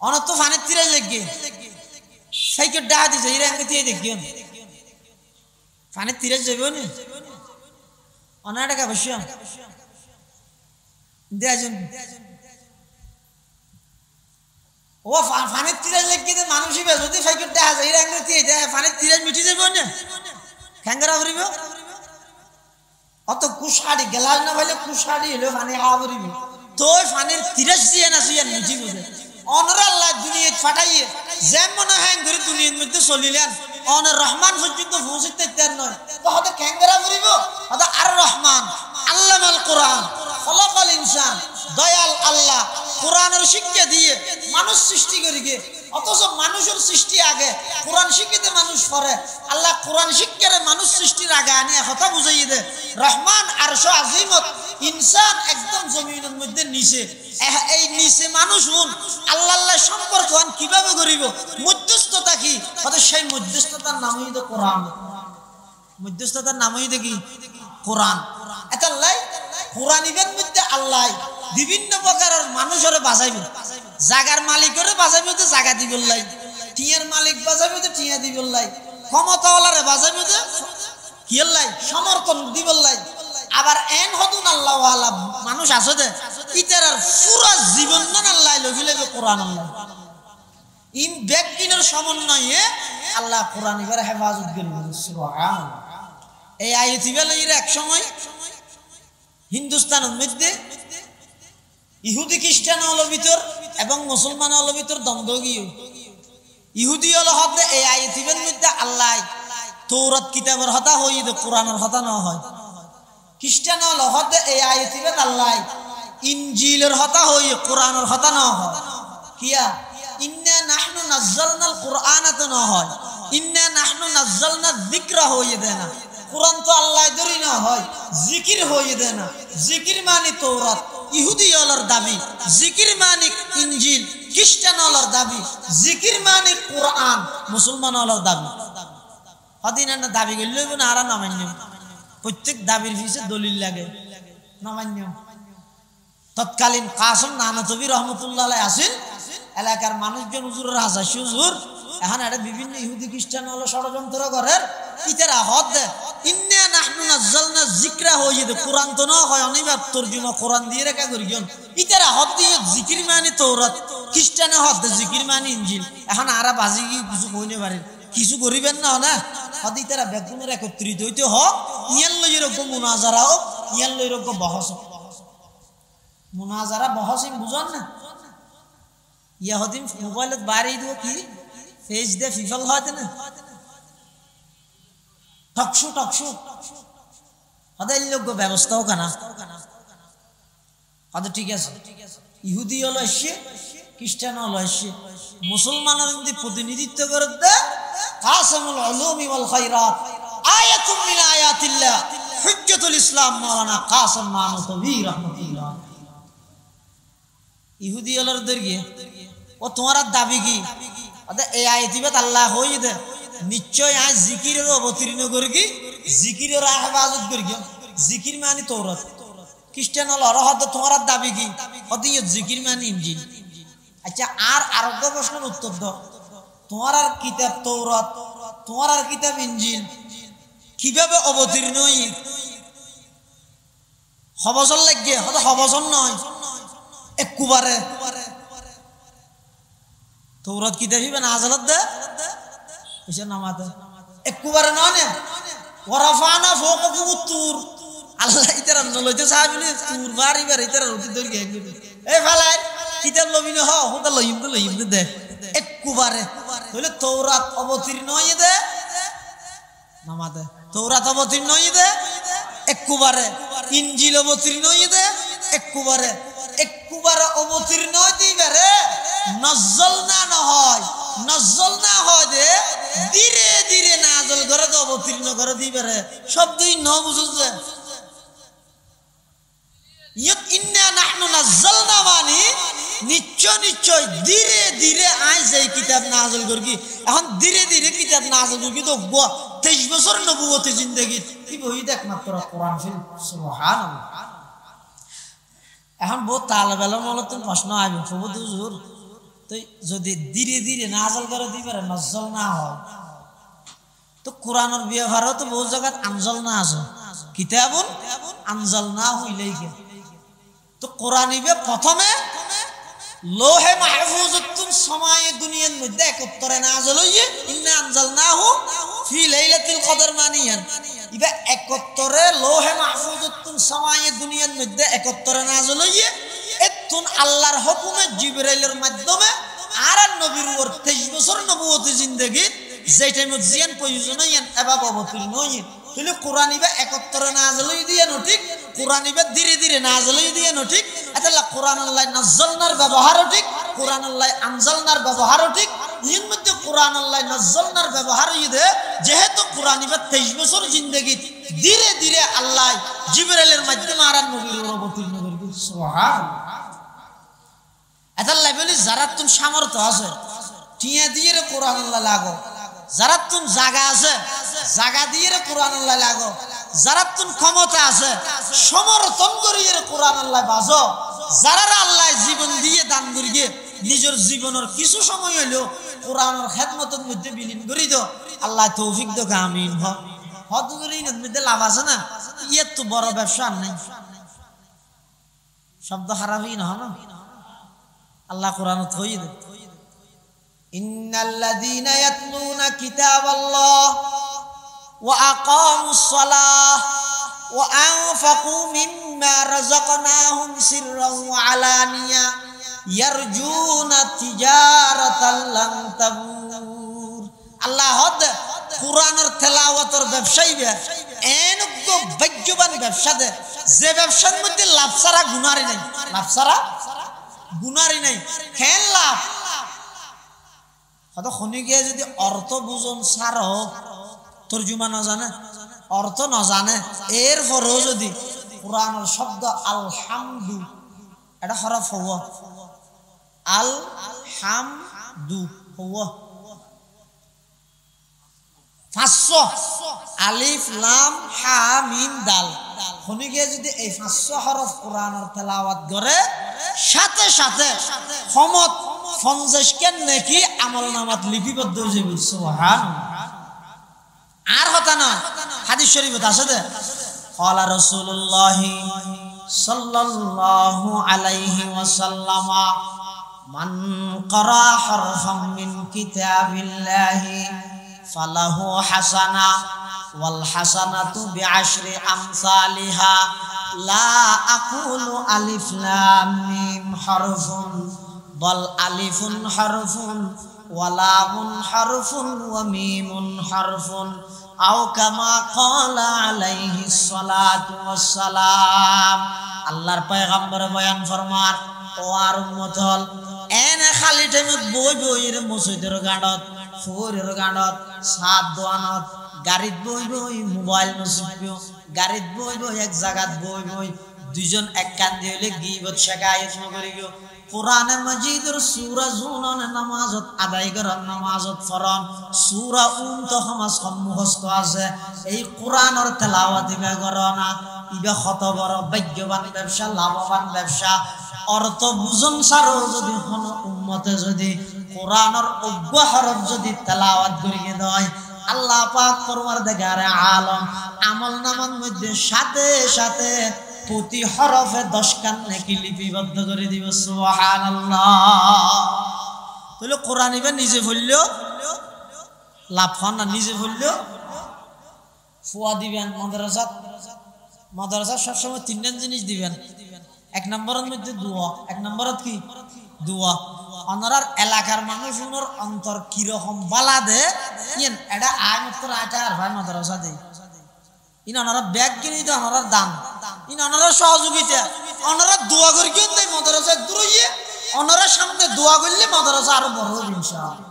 অনত ফানের তীরে লেগে সাইকে ডাহা দিছে এরা এঙ্গে দিয়ে দেখিও ফানের তীরে যাবে না অনেক টাকা বসিয়া দেয়াজন ও ফানের তীরে লেগে মানুষই বে যদি সাইকে ডাহা যায় এরা এঙ্গে দিয়ে দেয় ফানের তীরে মিটি যাবে না খেঙ্গরা করিব অত কুশাড়ি গেলাস না ভাইলে কুশাড়ি হলো ফানি খাওয়া করিবি তো ফানের তীরে দিয়ে না সুইয়া মিটি বোঝে অনরা আল্লাহ দুনিয়া ফাটাইয়ে যেমন হ্যাং করে দুনিয়ার মধ্যে চলিলেন অনের রহমান পর্যন্ত পৌঁছতে তার নয় তো হয়তো ক্যাঙ্গেরা করিব হয়তো আর রহমান আল্লামাল কোরআন খলাকাল ইনসান দয়াল আল্লাহ কোরআনের শিক্ষা দিয়ে মানুষ সৃষ্টি করিগে অথচ মানুষের সৃষ্টি আগে কোরআন শিক্ষিতে মানুষ পড়ে আল্লাহ কোরআন শিক্ষারে মানুষ সৃষ্টির আগে আনে কথা বুঝাইয়ে দে রহমান আরশ আজিমত ইনসান একদম জমিনের মধ্যে নিচে এই নিচে মানুষ হুন আল্লাহ আল্লাহ সম্পর্ক কিভাবে করিব মধ্যস্থতা কি হয়তো সেই মধ্যস্থতার নামই তো কোরআন মধ্যস্থতার নামই দেখি কোরআন এটা লাই কোরআন ইবের মধ্যে আল্লাহ বিভিন্ন প্রকারের মানুষের বাঁচাইব জাগার মালিকের বাঁচাইব তো জাগা দিব লাই টিয়ার মালিক বাঁচাইব তো টিয়া দিব লাই ক্ষমতাওয়ালারে বাঁচাইব তো কিয়ের লাই সমর্থন দিব লাই আবার এন হতুন আল্লাহ ওয়ালা মানুষ আছে দে ইতার পুরা জীবন না আল্লাহ লইলে কোরআন আল্লাহ ইন ব্যক্তির সমন্বয়ে আল্লাহ কোরআন এবার হেফাজত করিব সুবহানাল্লাহ এই আয়াত বেলাইর এক সময় হিন্দুস্তানের মধ্যে ইহুদি খ্রিস্টান হলো ভিতর এবং মুসলমান হলো ভিতর দ্বন্দ্ব গিয়ে ইহুদি হলো হতে এই আয়াতের মধ্যে আল্লাহ তৌরাত কিতাবের হতা হই দে কোরআনের হতা না হয় খ্রিস্টান হলো হতে এই আয়াতের আল্লাহ ইনজিলের হতা হই কোরআনের হতা না হয় কিয়া ইন্না নাহনু নাযালনাল কুরআনা তো না হয় ইন্না নাহনু নাযালনা যিকরা হই দে না কোরআন তো আল্লাহ ধরি না হয় জিকির হই দে না জিকির মানে তৌরাত ইহুদি হলার দাবি জিকির মানে ইনজিল খ্রিস্টান হলার দাবি জিকির মানে কোরআন মুসলমান হলার দাবি হদিন না দাবি গেল না আর নামান্য প্রত্যেক দাবির পিছে দলিল লাগে নামান্য তৎকালীন কাসম নানতবি রহমতুল্লাহ আলাইহি আসিল এলাকার মানুষজন হুজুরের হাজার হুজুর এখন এটা বিভিন্ন ইহুদি খ্রিস্টান হলো ষড়যন্ত্র করে ইতারা হদ দে ইন্না নাহনু নাযালনা যিকরা হইয়ে দে কোরআন তো না হয় অনিবার তরজমা কোরআন দিয়ে রেখা করিজন ইতারা হদ দিয়ে জিকির মানে তৌরাত খ্রিস্টানে হদ দে জিকির মানে ইনজিল এখন আরা বাজি কিছু কইনে পারে কিছু করিবেন না না হদ ইতারা বেগুনের একত্রিত হইতে হোক ইয়ান লই এরকম মুনাজারা হোক ইয়ান লই এরকম বহস মুনাজারা বহসিম বুঝন না ইয়াহুদিন মোবাইলত বাড়ি দিব কি ফেজ দে ফিফল হয় না টকশো হদে লোক ব্যবস্থাও কানা হদে ঠিক আছে ইহুদি হলো এসে খ্রিস্টান হলো এসে মুসলমানের যদি প্রতিনিধিত্ব করে দে কাসমুল উলুমি ওয়াল খায়রাত আয়াতুম মিন আয়াতিল্লাহ হুজ্জাতুল ইসলাম মাওলানা কাসম নানতবি রাহমাতুল্লাহ ইহুদি হলোর দরগে ও তোমার দাবি কি অদে এই আয়াতিবাত আল্লাহ হই দে নিশ্চয় আজ জিকিরের অবতীর্ণ করি জিকিরের হেফাজত করি জিকির মানে তৌরাত খ্রিস্টান হল অরহদ তোমার দাবি কি হতে জিকির মানে ইনজিল আচ্ছা আর আরোগ্য প্রশ্নের উত্তর দাও তোমার আর কিতাব তৌরাত তোমার আর কিতাব ইনজিল কিভাবে অবতীর্ণ হই হবজন লাগে হতে হবজন নয় একবারে তৌরাত কিতাব হিবে না আজালত দে এসে নামাতে একবারে নয় ওরাফানা ফাওকাকুম তুর আল্লাহ ইতারা নলইতে চাইবিনি তুর বাড়ি বাড়ি ইতারা রুটি ধরে গেল এ ফালাই কিতাব লবি না হোটা লইম দে একবারে হইলে তৌরাত অবতীর্ণ হই দে নামাতে তৌরাত অবতীর্ণ হই দে একবারে ইনজিল অবতীর্ণ হই দে একবারে অবতীর্ণ হইতে পারে নজল না হয় দে ধীরে ধীরে নাজল করে তো অবতীর্ণ করে দিবারে শব্দই ন বুঝুছে ইন্না নাহনু নাযালনা মানে নিশ্চয় নিশ্চয় ধীরে ধীরে আয় যে কিতাব নাযিল করবি এখন ধীরে ধীরে কিতাব নাযিল করবি তো 23 বছর নবুয়তি জিন্দেগি কি বই একমাত্র কোরআন ফিল সুবহানাল্লাহ এখন বহুত তালেবেলা মূলত প্রশ্ন আইবে প্রভু হুজুর তো যদি ধীরে ধীরে নাযিল করে দিবারে নজল না হয় তো কোরআনের ব্যবহারও তো বহু জায়গায় আনজালনা আছে কিতাবুন আনজালনাহু ইলাইকা তো কোরআন ইবে প্রথমে লোহে মাহফুজুতুন সামায়ে দুনিয়ার মধ্যে একত্রে নাযিল হইয়ে ইন্না আনজালনাহু ফি লাইলাতুল কদর মানিয়ান ইবে একত্রে লোহে মাহফুজুতুন সামায়ে দুনিয়ার মধ্যে একত্রে নাযিল হইয়ে এতুন আল্লাহর হুকুমে জিবরাইলের মাধ্যমে আর নবীর উপর 23 বছর নবুয়তি জিন্দেগি যে টাইমে জিয়ান প্রয়োজন হইয়েন এবা অবতীর্ণ হইয়েন তাহলে কোরআন ইবে একত্রে নাযিল হই দিয়ে ঠিক কোরআন ইবে ধীরে ধীরে নাযিল হই দিয়ে ঠিক আল্লাহ কোরআন আল্লাহ নাযালনার ব্যবহারও ঠিক কোরআন আল্লাহ আনজালনার ব্যবহারও ঠিক এর মধ্যে কোরআন আল্লাহ নাযালনার ব্যবহার হইদে যেহেতু কোরআন ইবে 23 বছর জিন্দেগি ধীরে ধীরে আল্লাহ জিবরাইলের মাধ্যমে আর নবীর উপর অবতীর্ণ করবে সুবহানাল্লাহ আল্লাহ বলি যারা তুমি সামর্থ্য আছে টিয়া দিয়ে কোরআন আল্লাহ লাগো যারা তুমি জায়গা আছে জায়গা দিয়ে কোরআন আল্লাহ লাগো যারা তুমি ক্ষমতা আছে সমর্থন করিয়ে কোরআন আল্লাহ বাজো যারা আল্লাহ জীবন দিয়ে দান করিয়ে নিজের জীবনের কিছু সময় হইলেও কোরআনের খেদমতের মধ্যে বিলীন করি দো আল্লাহ তৌফিক দো আমিন হদ করে এর মধ্যে লাভ আছে না ইয়ে তো বড় ব্যবসা নাই শব্দ হারাবই না না আল্লাহ কোরআন থই দে ইন্নাল্লাযীনা ইয়াতলুনা কিতাবাল্লাহ ওয়া আকামুস সালাহ ওয়া আনফাকু মিম্মা রাযাকনাহুম সিররান ওয়া আলানিয়া ইয়ারজুনা তিজারাতাল লান তাবুর আল্লাহ হদ কোরআনের তেলাওয়াতের ব্যবসায়ী এনক ভাগ্যবান ব্যবসা দে যে ব্যবসার মধ্যে লাভ ছাড়া গুনারই নাই লাভ ছাড়া গুনারই নাই কেন লাভ হয়তো খনিকে যদি অর্থ বুঝন সারো তর্জমা না জানে অর্থ না জানে এরপরেও যদি কোরআনের শব্দ আলহামদু এটা হরফ হওয়া আল হামদু হওয়া 500 আলিফ লাম হা মিম দাল খনিকে যদি এই 500 হরফ কোরআনের তেলাওয়াত করে সাথে সাথে ক্ষমত 50 কেন নাকি আমলনামাত লিপিবদ্ধ হয়ে যাবে সুবহানাল্লাহ আর কথা না হাদিস শরীফে আছে দে ক্বালা রাসূলুল্লাহ সাল্লাল্লাহু আলাইহি ওয়াসাল্লাম মান ক্বারা হারফাম মিন কিতাবিল্লাহি ফালাহু হাসানা ওয়াল হাসানাতু বিআশরি আমসালিহা লা আকুলু আলিফ লাম মিম হারফুন বল আলিফুন হারফুন ওয়া লামুন হারফুন ওয়া মিমুন হারফুন আও কামা ক্বালা আলাইহিস সালাতু ওয়াস সালাম আল্লাহর পয়গম্বর বয়ান ফরমার ও আর উম্মত হল এনে খালি টাইমত বই বইয়ের মসজিদের গাঁডত ফুরের গাঁডত সাত দোয়ানত গাড়িত বই বই মোবাইল নসিব গাড়িত বই বই এক জায়গাত বই বই দুইজন এক কান দিলে গীবত শেখায়ত নকরিব কোরআনে মাজিদের সূরা জুনন নামাজত আদায় করার নামাজত ফরন সূরা তো সমাজ মুখস্থ আছে এই কোরআনের তেলাওয়াত দিবে করনা ইবে কত বড় ভাগ্যবান ব্যবসা লাভবান ব্যবসা অর্থ বুঝন সারো যদি কোন উম্মতে যদি কোরআনের অজ্ঞ হরফ যদি তেলাওয়াত করিয়ে দেয় আল্লাহ পাক পরওয়ারদিগারে আলম আমলনামার মধ্যে সাথে সাথে প্রতি হরফে 10 কান নেকি লিপিবদ্ধ করে দিব সুবহানাল্লাহ তাহলে কোরআন ইবে নিজে পড়লেও লাভ হয় না নিজে পড়লেও ফুয়া দিবেন মাদ্রাসা সবসময় 3টা জিনিস দিবেন এক নম্বরের মধ্যে দোয়া এক নম্বরত কি দোয়া অনরার এলাকার মানুষগুলোর অন্তর কিরকম বালা দে ইন এটা আয় মাত্র আটা আর ভাই মাদ্রাসা দেই ইন অনরা ব্যাগ কিনে দিতে অনরার দান ইন অনরা সহযোগিতা অনরা দোয়া করি কেন দেয় মাদ্রাসা দূরে অনরা সামনে দোয়া করলে মাদ্রাসা আরো বড় হবে ইনশাআল্লাহ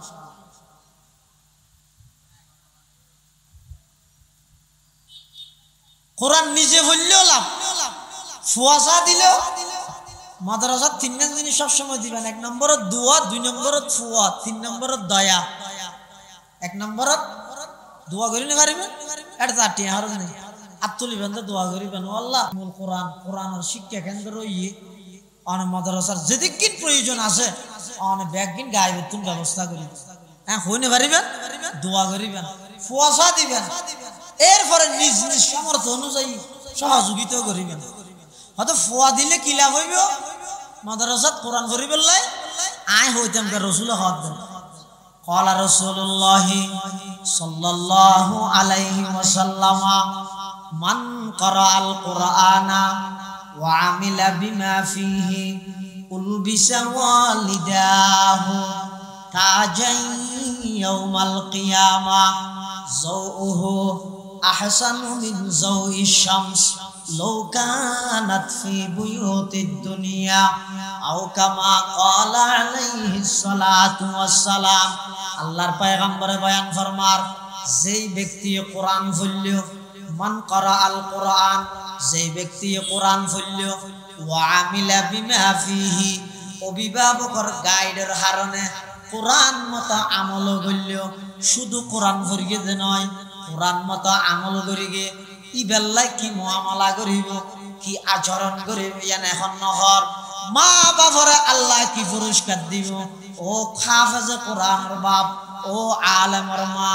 কোরআন নিজে বললেও লাভ, ফুয়াশা দিলেও। মাদ্রাসার তিনটা জিনিস সবসময় দিবেন, 1 নম্বরত দোয়া, 2 নম্বরত ফুয়া, 3 নম্বরত দয়া। 1 নম্বরত দোয়া করি না পারিবেন, এটা 4টি আর নেই। আত্মলিবেন তো দোয়া করিবেন, আল্লাহ মূল কোরআন, কোরআনের শিক্ষা কেন্দ্র ইয়ে অনেক মাদ্রাসার যেদিন প্রয়োজন আছে অনেক ব্যাগিন গায়ে বেতন ব্যবস্থা করি। হ্যাঁ হইনে পারিবেন, দোয়া করিবেন, ফুয়াশা দিবেন, এরপরে নিজ নিজ সামর্থ্য অনুযায়ী সহযোগিতা করিবেন। হয়তো ফুয়া দিলে কি লাভ হইব, মাদ্রাসাত কোরআন করিবেন লাই আয় হইতাম রসুল হক দেন। قال رسول الله صلى الله عليه وسلم من قرأ القرآن وعمل بما فيه ألبس والداه تاجا يوم القيامة ضوءه أحسن من ضوء الشمس لو كانت في بيوت الدنيا أو كما قال عليه الصلاة والسلام। আল্লাহর পয়গম্বর বয়ান ফরমার, যেই ব্যক্তি কোরআন পড়লো, মান করা আল কোরআন, যেই ব্যক্তি কোরআন পড়লো, ওয়া আমিলা বিমা ফিহি, অভিভাবকর গাইডের হারনে কোরআন মতো আমল করলো, শুধু কোরআন পড়িয়ে যে নয়, কোরআন মতো আমল করিগে ইবেল্লাই কি মুআমালা করিব, কি আচরণ করিব, ইয়ান এখন নহর মা বাবারে আল্লাহ কি পুরস্কার দিব। ও হাফেজে কোরআনের বাপ, ও আলেমের মা,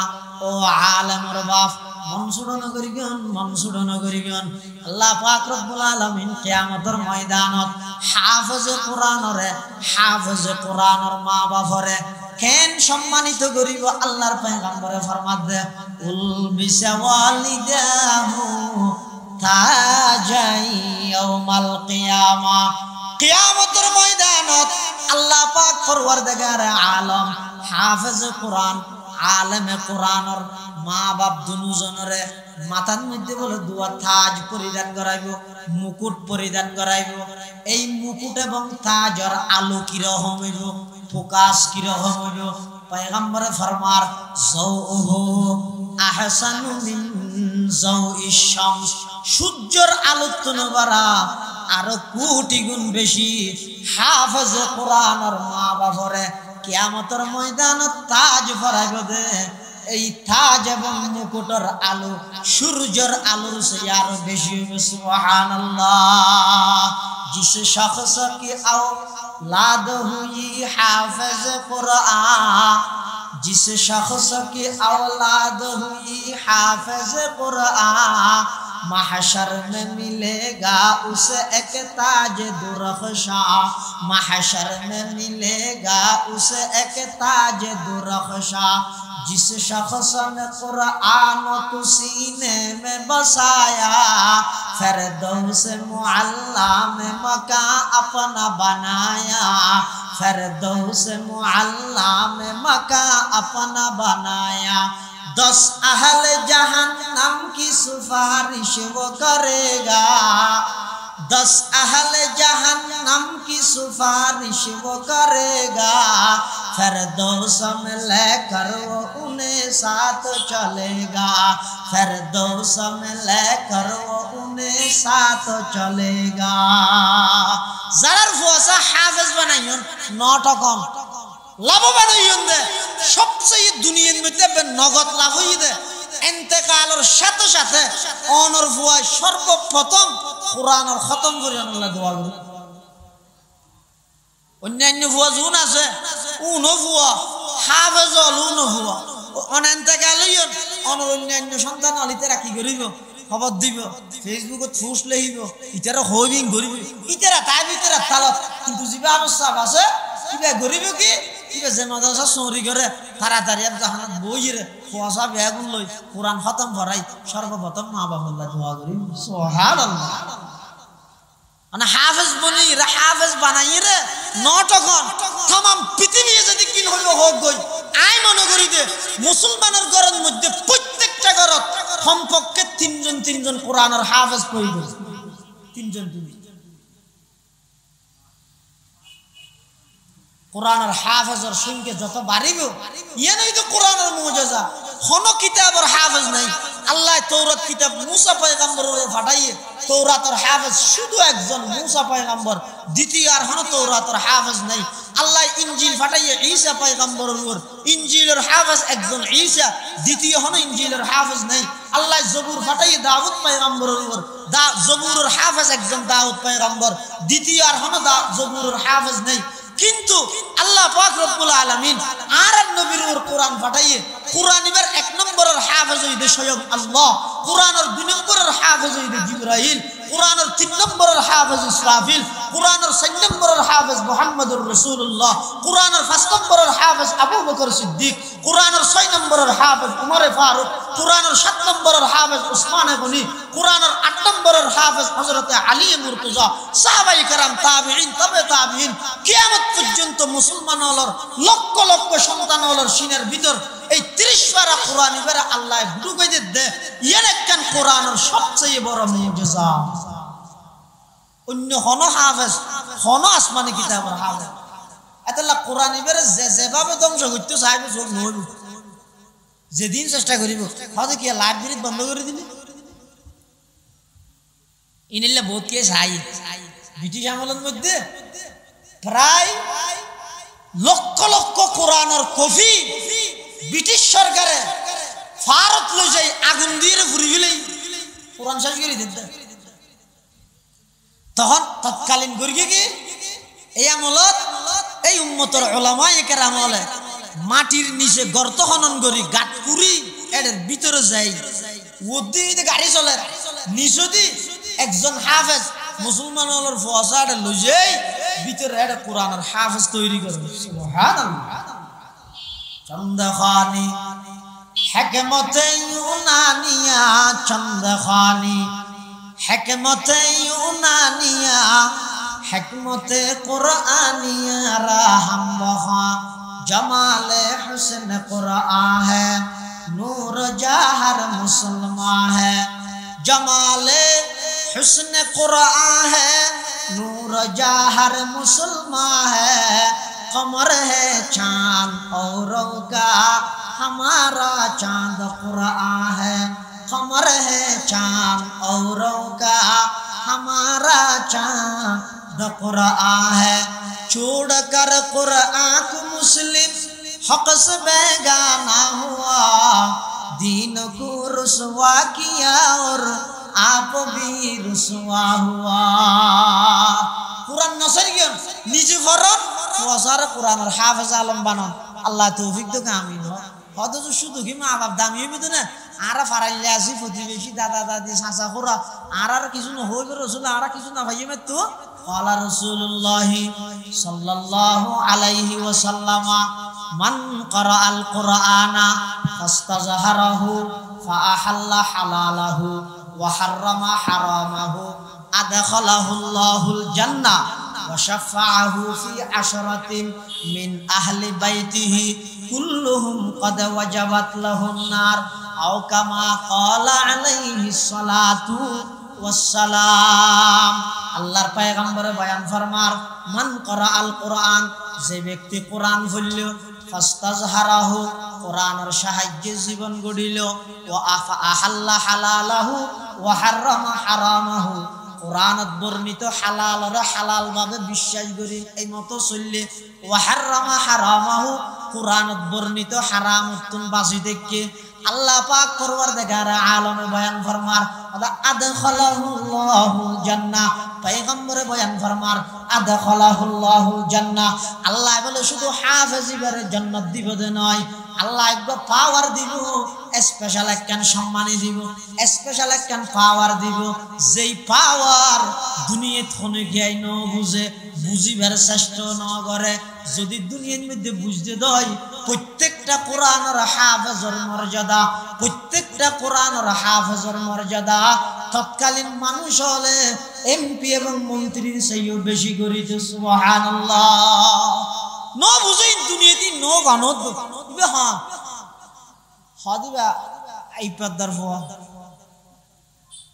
ও আলেমের বাপ, মনসুরন করিবেন, মনসুরন করিবেন। আল্লাহ পাক রব্বুল আলামিন কিয়ামতের ময়দানত হাফেজে কোরআনরে, হাফেজে কোরআনের মা বাবারে কেন সম্মানিত করিব। আল্লাহর পয়গম্বরে ফরমাত দে, উল বিসাওয়ালিদাহু তাজাই ইয়াউমাল কিয়ামা। কিয়ামতের ময়দানত আল্লাহ পাক পরওয়ারদিগার আলম হাফেজে কোরআন, আলেমে কোরআনের মা বাপ দুজনরে মাথার মধ্যে বলে দুয়া তাজ পরিধান করাইব, মুকুট পরিধান করাইব। এই মুকুট এবং তাজের আলো কিরকম হইব, প্রকাশ কিরকম হইব, পয়গম্বরে ফরমার, যাওহু আহসানু মিন যাওইশ শামস, সূর্যের আলো তুলনায় আরো কোটি গুণ বেশি হাফেজে কোরআনের মা বাবারে কিয়ামতের ময়দানত তাজ পরাইব দে। এই তাজ এবং মুকুটের আলো সূর্যের আলোর চেয়ে আরো বেশি হবে। সুবহানাল্লাহ। जिस शख्स की औलाद हुई हाफिज कुरान, जिस शख्स की औलाद हुई हाफिज कुरान, महशर में मिलेगा उसे एक ताज दुरख्शा, महशर में मिलेगा उसे एक ताज दुरख्शा। जिस शख्स ने कुरान को सीने में बसाया, फिरदौस मुअल्ला में मकान अपना बनाया, फिरदौस मुअल्ला में मकान अपना बनाया। 10 अहल जहन्नम की सिफारिश वो करेगा, 10 अहल जहन्नम की सिफारिश वो करेगा, फिरदौस में लेकर वो उन्हें साथ चलेगा, फिरदौस में लेकर वो उन्हें साथ चलेगा। যারার ফুয়াশা হাফেজ বানাইন নটকন লাভ বানাইন দে, সবচেয়ে দুনিয়ার মধ্যে নগদ লাভ হই দে। ইন্তেকালের সাথে সাথে অনর ফুয়া সর্বপ্রথম কোরআনের খতম করে আল্লাহ দোয়া করে। অন্যান্য ফুয়া জুন আছে উনো ফুয়া হাফেজ হল উনো ফুয়া অনেন্তেকাল হইন অনর অন্যান্য সন্তান অলিতে রাখি করিব, খবর দিব, ফেসবুকত পোস্ট লিখিব, ইতারা হইবিং করিব, ইতারা তাই ভিতরে তালত। কিন্তু যিবা অবস্থা আছে কিবা করিব কি, কিবা যে মাদ্রাসা চুরি করে তাড়াতাড়ি জাহানত বইরে ফুয়াশা বেগুন লই কোরআন খতম করাই সর্বপ্রথম মা বাবা দোয়া করি। সুবহানাল্লাহ। মানে হাফেজ বনি রে, হাফেজ বানাই রে নটকন तमाम পৃথিবী যদি কিল হইব হোক গই। আই মনে করি দে মুসলমানের ঘরের মধ্যে প্রত্যেকটা ঘরত কমপক্ষে 3 জন কোরআনের হাফেজ পড়িব। 3 জন কোরআনের হাফেজের সংখ্যা যত বাড়িব, ইয়ে নাই তো কোরআনের মুজিজা। কোন কিতাবের হাফেজ নাই, আল্লাহ তৌরাত কিতাব মুসা পয়গম্বরের পাঠাইয়ে তৌরাতের হাফেজ শুধু একজন মুসা পয়গম্বর, দ্বিতীয় আর হন তৌরাতের হাফেজ নাই। আল্লাহ ইনজিল পাঠাইয়ে ঈসা পয়গম্বরের উপর, ইনজিলের হাফেজ একজন ঈসা, দ্বিতীয় হন ইনজিলের হাফেজ নাই। আল্লাহ জবুর পাঠাইয়ে দাউদ পয়গম্বরের উপর, জবুরের হাফেজ একজন দাউদ পয়গম্বর, দ্বিতীয় আর হন জবুরের হাফেজ নাই। কিন্তু আল্লাহ পাক রব্বুল আলামিন আর নবীর উপর কোরআন পাঠাইয়ে কোরআনের 1 নম্বরের হাফেজ হইতে স্বয়ং আল্লাহ, কোরআনের 2 নম্বরের হাফেজ হইতে জিবরাইল, কোরআনের 3 নম্বরের হাফেজ ইসরাফিল, কোরআনের 4 নম্বরের হাফেজ মুহাম্মদুর রাসূলুল্লাহ, কোরআনের 5 নম্বরের হাফেজ আবু বকর সিদ্দিক, কোরআনের 6 নম্বরের হাফেজ উমর ফারুক, কোরআনের 7 নম্বরের হাফেজ উসমান গনি, কোরআনের 8 নম্বরের হাফেজ হযরত আলী মুর্তজা, সাহাবায়ে কেরাম, তাবিঈন, তবে তাবিঈন, কিয়ামত পর্যন্ত মুসলমান হলর লক্ষ লক্ষ সন্তান হলর সিনের ভিতর এই 30 পারা কোরআন এবারে আল্লাহ ঢুকাই দে। এর একখান কোরআনের সবচেয়ে বড় মুজিজা। অন্য হন হাফেজ, হন আসমানি কিতাবের হাফেজ, এতলা কোরআন এবারে যেভাবে ধ্বংস করতে চাইবে সব নহইব। যেদিন চেষ্টা করিব হয়তো কি লাইব্রেরি বন্ধ করে দিলে ইনিলে বহুত কে চাই। ব্রিটিশ আমলের মধ্যে প্রায় লক্ষ লক্ষ কোরআনের কপি ব্রিটিশ সরকারে ভারত লই যাই আগুন দিয়ে ঘুরি ফেলেই কোরআন শেষ করে দিতে। তখন তৎকালীন গরিকে কি এই আমলত এই উম্মতের উলামায়ে কেরাম আমলে মাটির নিচে গর্ত খনন করি গাঁট কুড়ি এর ভিতরে যাই ওদিকে গাড়ি চলে নিচদি একজন হাফেজ মুসলমান হলর ফসাড লই যাই ভিতরে এটা কোরআনের হাফেজ তৈরি করে। সুবহানাল্লাহ। চন্দ্রখানি হিকমতে ইউনানিয়া, চন্দ্রখানি হিকমতে ইউনানিয়া, হিকমতে কুরআনিয়া রাহম বহা, জমালে হুসন কুরআন है, नूर जहर मुसलमान है, जमाले हुस्न कुरआन है, नूर जहर मुसलमान है, कमर है चांद औरों का, हमारा चांद कुरआन है, कमर है चांद औरों का, हमारा चांद कुरआन है, छोड़कर कुरआन को मुस्लिम हक से बेगाना हुआ, दीन को रुसवा किया और आप भी रुसवा हुआ। कुरान नसर गया निजी फरन वसार कुरान और हाफिज आलम बाना अल्लाह तौफीक दो कामिन हो। হয়তো তো শুধু কি মা বাপ দামিয়ে মিতো না আরা ফারাইলে আসি প্রতিবেশী দাদা দাদি চাচা খুড়া আর কিছু নহইবে রসুল আর কিছু না ভাইয়ে মে তো قال رسول الله صلى الله عليه وسلم من قرأ القرآن فاستظهره فأحل حلاله وحرم حرامه أدخله الله الجنة وشفعه في 10 من أهل بيته كلهم قد وجبت له النار أو كما قال عليه الصلاة والسلام। আল্লাহর পয়গম্বর বয়ান ফরমার মান করা আল কোরআন, যে ব্যক্তি কোরআন পড়ল, ফাস্তাজহারাহু কোরআনের সাহায্যে জীবন গড়িল, ওয়া আহাল্লা হালালাহু ওয়া হারামা হারামাহু কোরআনত বর্ণিত হালালরা হালাল ভাবে বিশ্বাস করি এই মতো চললে, ওয়া হারামা হারামাহু কোরআনত বর্ণিত হারামতুন বাঁচি থেকে আল্লাহ পাক পরওয়ারদিগার আলমে বয়ান ফরমার আদখালাহুল্লাহুল জান্নাহ। পয়গম্বরে বয়ান ফরমার আদখালাহুল্লাহুল জান্নাহ। আল্লাহ বলে শুধু হাফেজিবারে জান্নাত দিব দে নয়, আল্লাহ একবার পাওয়ার দিব, স্পেশাল একখান সম্মানী দিব, স্পেশাল একখান পাওয়ার দিব, যেই পাওয়ার দুনিয়াত কোনো জ্ঞান ন বুঝে বুঝিবার চেষ্টা ন করে। যদি দুনিয়ার মধ্যে বুঝতে দেয় প্রত্যেকটা কোরআনের হাফেজের মর্যাদা, প্রত্যেকটা কোরআনের হাফেজের মর্যাদা তৎকালীন মানুষ হলে এমপি এবং মন্ত্রীর চেয়েও বেশি করিত। সুবহানাল্লাহ। ন বুঝেই দুনিয়াতে ন গানত হ্যাঁ হদিবা এই পদ্মার ফোয়া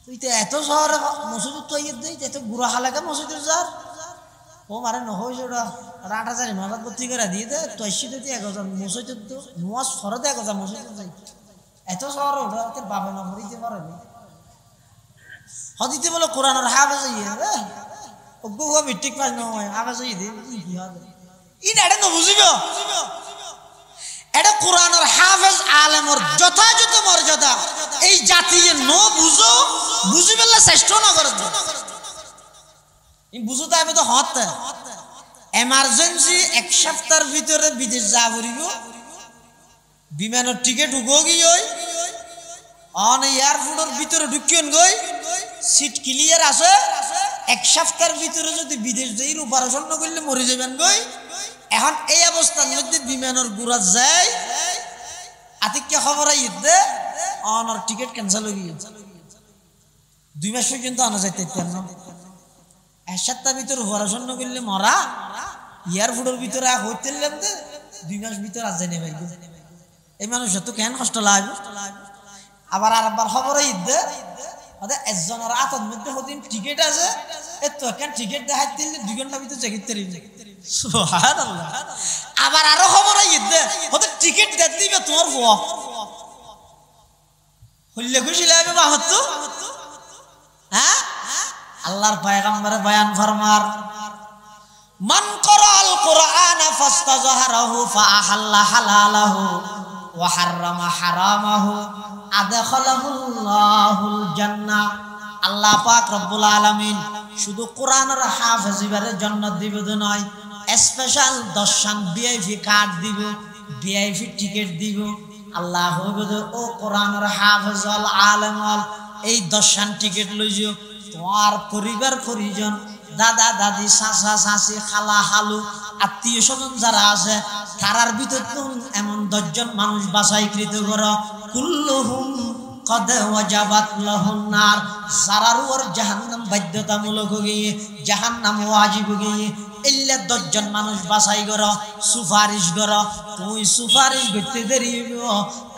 তুই তো এত শহরে মসজিদ তৈরি দিই এত গুড়া হালাকা মসজিদের যার ও মারে নহই ওরা ৮,০০০ নজাত ভর্তি করে দিয়ে দে তৈশি দিতে ১,০০০ মসজিদ তো নোয়াজ ফরদে ১,০০০ মসজিদ যাই এত শহর ওটা তোর বাবা না মরিতে পারে হদিতে বলে কোরআনের হাফেজ ইয়ে ওগো মিট্রিক পাস নয় হাফেজ ইয়ে দে কি হবে এটা না বুঝিব এটা কোরআনের হাফেজ আলেমর যথাযথ মর্যাদা এই জাতি ন বুঝো বুঝি পেলে চেষ্টা না করে বুঝো তাই তো হত এমার্জেন্সি এক সপ্তাহের ভিতরে বিদেশ যা করিব বিমানের টিকিট উগো গিয়ে অন এয়ারপোর্টের ভিতরে ঢুকিয়েন গই সিট ক্লিয়ার আছে এক সপ্তাহের ভিতরে যদি বিদেশ যাই অপারেশন না করলে মরে যাবেন গই এখন এই অবস্থার মধ্যে বিমানের গুড়া যায় আতিককে খবর আইতে অনার টিকিট ক্যান্সেল হয়ে গিয়েছে 2 মাস পর্যন্ত আনা যাইতে না এক সপ্তাহের ভিতরে অপারেশন না করলে মরা এয়ারপোর্টের ভিতরে হইতে 2 মাস ভিতরে আজ জানি ভাই এই মানুষের তো কেন কষ্ট লাগবে আবার আরেকবার খবর আইতে একজনের আতর মধ্যে হদিন টিকিট আছে এত কেন টিকিট দেখাই দিলে 2 ঘন্টার ভিতরে জ্যাকেট তৈরি সুবহানাল্লাহ আবার আরো খবর আইতে হতে টিকিট দিয়ে দিবে তোমার ফুয়া হইলে খুশি লাগবে বাহত হ্যাঁ আল্লাহর পয়গম্বর বয়ান ফরমার মান ক্বরাআল কুরআনা ফাস্তাযহারাহু ফাআহাল্লা হালালাহু ওয়া হাররামা হারামাহু আদখালাহুল্লাহুল জান্নাহ আল্লাহ পাক রব্বুল আলামিন শুধু কোরআনের হাফেজ ইবারে জান্নাত দিবে নয় স্পেশাল দর্শন ভিআইপি কার্ড দিব ভিআইপি টিকিট দিব আল্লাহ হইবে ও কোরআনের হাফেজ আল আলেম এই দর্শন টিকিট লইছো তোমার পরিবার পরিজন দাদা দাদি চাচা চাচি খালা খালু আত্মীয় স্বজন যারা আছে তারার ভিতর এমন 10 জন মানুষ বাছাইকৃত করো কুল্লুহুম কদ ওয়াজাবাত লাহুন নার সারার ওর জাহান্নাম বাধ্যতামূলক হয়ে জাহান্নাম ওয়াজিব হয়ে ইল্লা 10 জন মানুষ বাছাই করো সুপারিশ করো তুই সুপারিশ করতে দেরি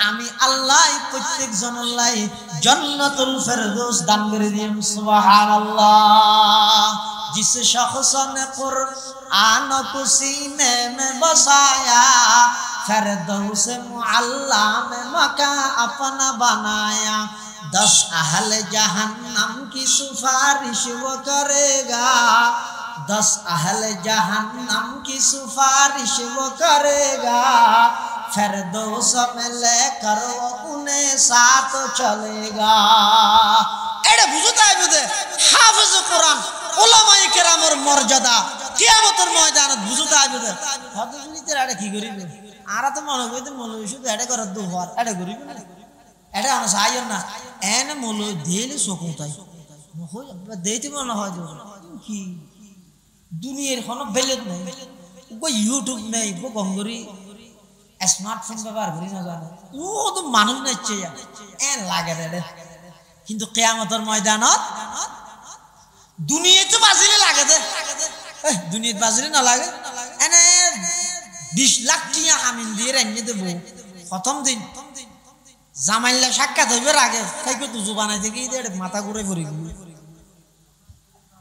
আমি আল্লাহ প্রত্যেক জনের জান্নাতুল ফেরদৌস দান করে দিম সুবহানাল্লাহ जिस शख्स ने कुरान को सीने में बसाया फिरदौस मुअल्ला में मकान अपना बनाया 10 अहल जहन्नम की सिफारिश वो करेगा 10 अहल जहन्नम की सिफारिश वो करेगा फिरदौस में लेकर वो उन्हें साथ चलेगा एड़ा बुझता है बुझे हाफिज कुरान ওলামায়ে কেরামের মর্যাদা কিয়ামতের ময়দানে বুঝতে আইবে হযরতের আড়ে কি করিবে আরা তো মনে কইতে মনে শুধু এডে করে দুহার এডে করিবে না এডে আনা সাইয়র না এনে মলো দেলে সকোতাই হই দেইতে মনে হয় কি দুনিয়ার কোন বেলেদ নাই কো ইউটিউব নাই কো গঙ্গরি স্মার্টফোন ব্যবহার করি না জানে ও তো মানুষ নাইছে এ লাগে রে কিন্তু কিয়ামতের ময়দানত দুনিয়া তো বাজিলে লাগে দে দুনিয়া বাজিলে না লাগে এনে 20 লাখ টিয়া আমিন দিয়ে রাইনে দেব প্রথম দিন জামাইলা সাক্ষাৎ হইবে আগে তাইকে তো জুবানাই থেকে ইদে মাথা ঘুরে পড়ি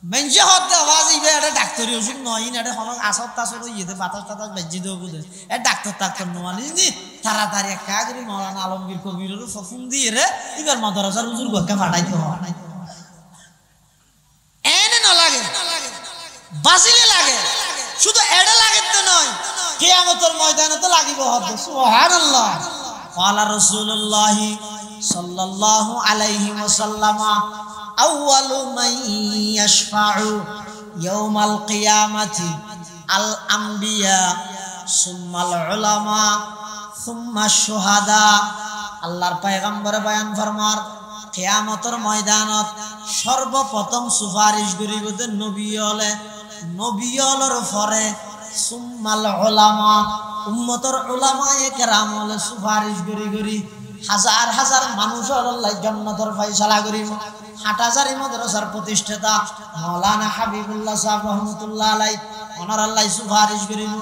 মেনজে হত আওয়াজ ইবে এটা ডাক্তারি ওষুধ নয় না এটা হলক আসর তাসর ইয়েতে বাতাস টাতাস বাজি দেব বুঝে এ ডাক্তার নোয়ালি নি তাড়াতাড়ি এক কাগরি মাওলানা আলমগীর কবিরের ফোন দিয়ে রে ইবার মাদ্রাসার হুজুর গক্কা ফাটাইতে হয় এনে না লাগে বাজিলে লাগে শুধু এডা লাগে তো নয় কিয়ামতের ময়দানে তো লাগিব হদ সুবহানাল্লাহ ক্বালা রাসূলুল্লাহ সাল্লাল্লাহু আলাইহি ওয়াসাল্লাম আউয়ালু মান ইয়াশফাউ ইয়াউমাল কিয়ামাতি আল আমবিয়া সুম্মাল উলামা সুম্মাশ শুহাদা আল্লাহর পয়গম্বর বয়ান ফরমার কিয়ামতের ময়দানত সর্বপ্রথম সুপারিশ করিব তে নবী হলের পরে সুম্মাল উলামা উম্মতের উলামায়ে কেরাম হলে সুপারিশ করি হাজার হাজার মানুষ আল্লাহ জান্নাতের ফয়সালা করিব 8000 মাদ্রাসার প্রতিষ্ঠাতা মাওলানা হাবিবুল্লাহ সাহেব রহমাতুল্লাহ আলাইহি ওনার আল্লাহ সুপারিশ করিব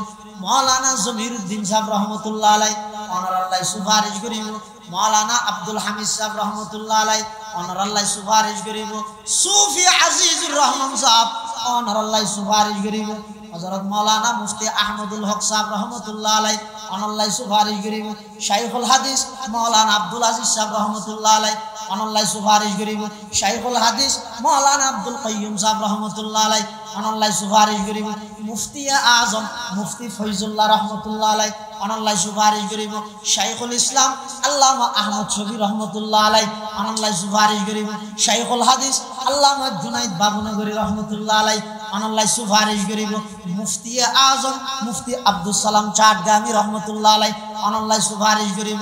মাওলানা জমিরউদ্দিন সাহেব রহমাতুল্লাহ আলাইহি ওনার আল্লাহ সুপারিশ করিব মাওলানা আব্দুল হামিদ সাহেব রহমাতুল্লাহ আলাইহি ওনার আল্লাহ সুপারিশ করিব সুফি আজিজুর রহমান সাহেব ওনার আল্লাহ সুপারিশ করিব হযরত মাওলানা মুফতি আহমদুল হক সাহেব রহমাতুল্লাহ আলাইহি অনল্লাই সুপারিশ করিব শাইখুল হাদিস মাওলানা আব্দুল আজিজ সাহেব রহমাতুল্লাহ আলাইহি অনল্লাই সুপারিশ করিব শাইখুল হাদিস মাওলানা আব্দুল কাইয়ুম সাহেব রহমাতুল্লাহ আলাইহি অনল্লাই সুপারিশ করিব মুফতি আজম মুফতি ফয়জুল্লাহ রহমাতুল্লাহ আলাইহি অনল্লাই সুপারিশ করিব শাইখুল ইসলাম আল্লামা আহমদ শফি রহমাতুল্লাহ আলাইহি অনল্লাই সুপারিশ করিব শাইখুল হাদিস আল্লামা জুনাইদ বাবুনগরী রহমাতুল্লাহ আলাইহি অনল্লাই সুপারিশ করিব মুফতি আজম মুফতি আব্দুল সালাম চাটগামী রহমাতুল্লাহ আলাইহি অনল্লাই সুপারিশ করিব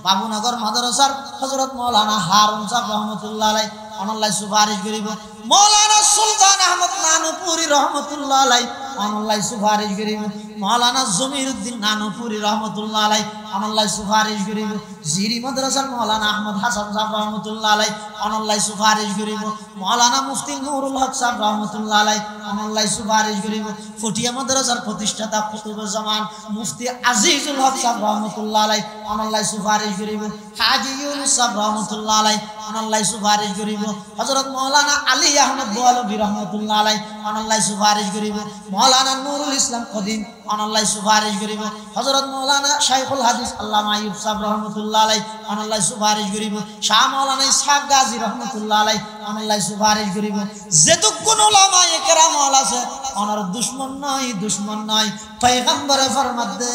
বাবুনগর মাদ্রাসার হযরত মাওলানা হারুন সাহেব রহমাতুল্লাহ আলাইহি অনল্লাই সুপারিশ করিব মাওলানা সুলতান আহমদ নানুপুরি রহমাতুল্লাহ আলাইহি অনল্লাই সুপারিশ করিব মাওলানা জমিরউদ্দিন নানুপুরি রহমাতুল্লাহ আলাইহি অনল্লাই সুপারিশ করিব জিরি মাদ্রাসার মাওলানা আহমদ হাসান সাহেব রহমাতুল্লাহ আলাইহি অনল্লাই সুপারিশ করিব মাওলানা মুফতি নুরুল হক সাহেব রহমাতুল্লাহ আলাইহি অনল্লাই সুপারিশ করিব ফটিয়া মাদ্রাসার প্রতিষ্ঠাতা কুতুবুজ জামান মুফতি আজিজুল হক সাহেব রহমাতুল্লাহ আলাইহি অনল্লাই সুপারিশ করিব হাজী ইউনুস সাহেব রহমাতুল্লাহ আলাইহি অনল্লাই সুপারিশ করিব হযরত মাওলানা আলী আহমদ বোয়ালবী রহমাতুল্লাহ আলাইহি অনল্লাই সুপারিশ করিব মাওলানা নুরুল ইসলাম কদিম অনল্লাই সুপারিশ করিব হযরত মাওলানা শাইখুল হাদিস আল্লামা আইয়ুব সাহেব রহমাতুল্লাহ আলাইহি অনল্লাই সুপারিশ করিব শাহ মাওলানা ইসহাক গাজী রহমাতুল্লাহ আলাইহি অনল্লাই সুপারিশ করিব যেতুকুন উলামায়ে কেরাম আছে অনার দুশমন নয় পয়গম্বরে ফরমাত দে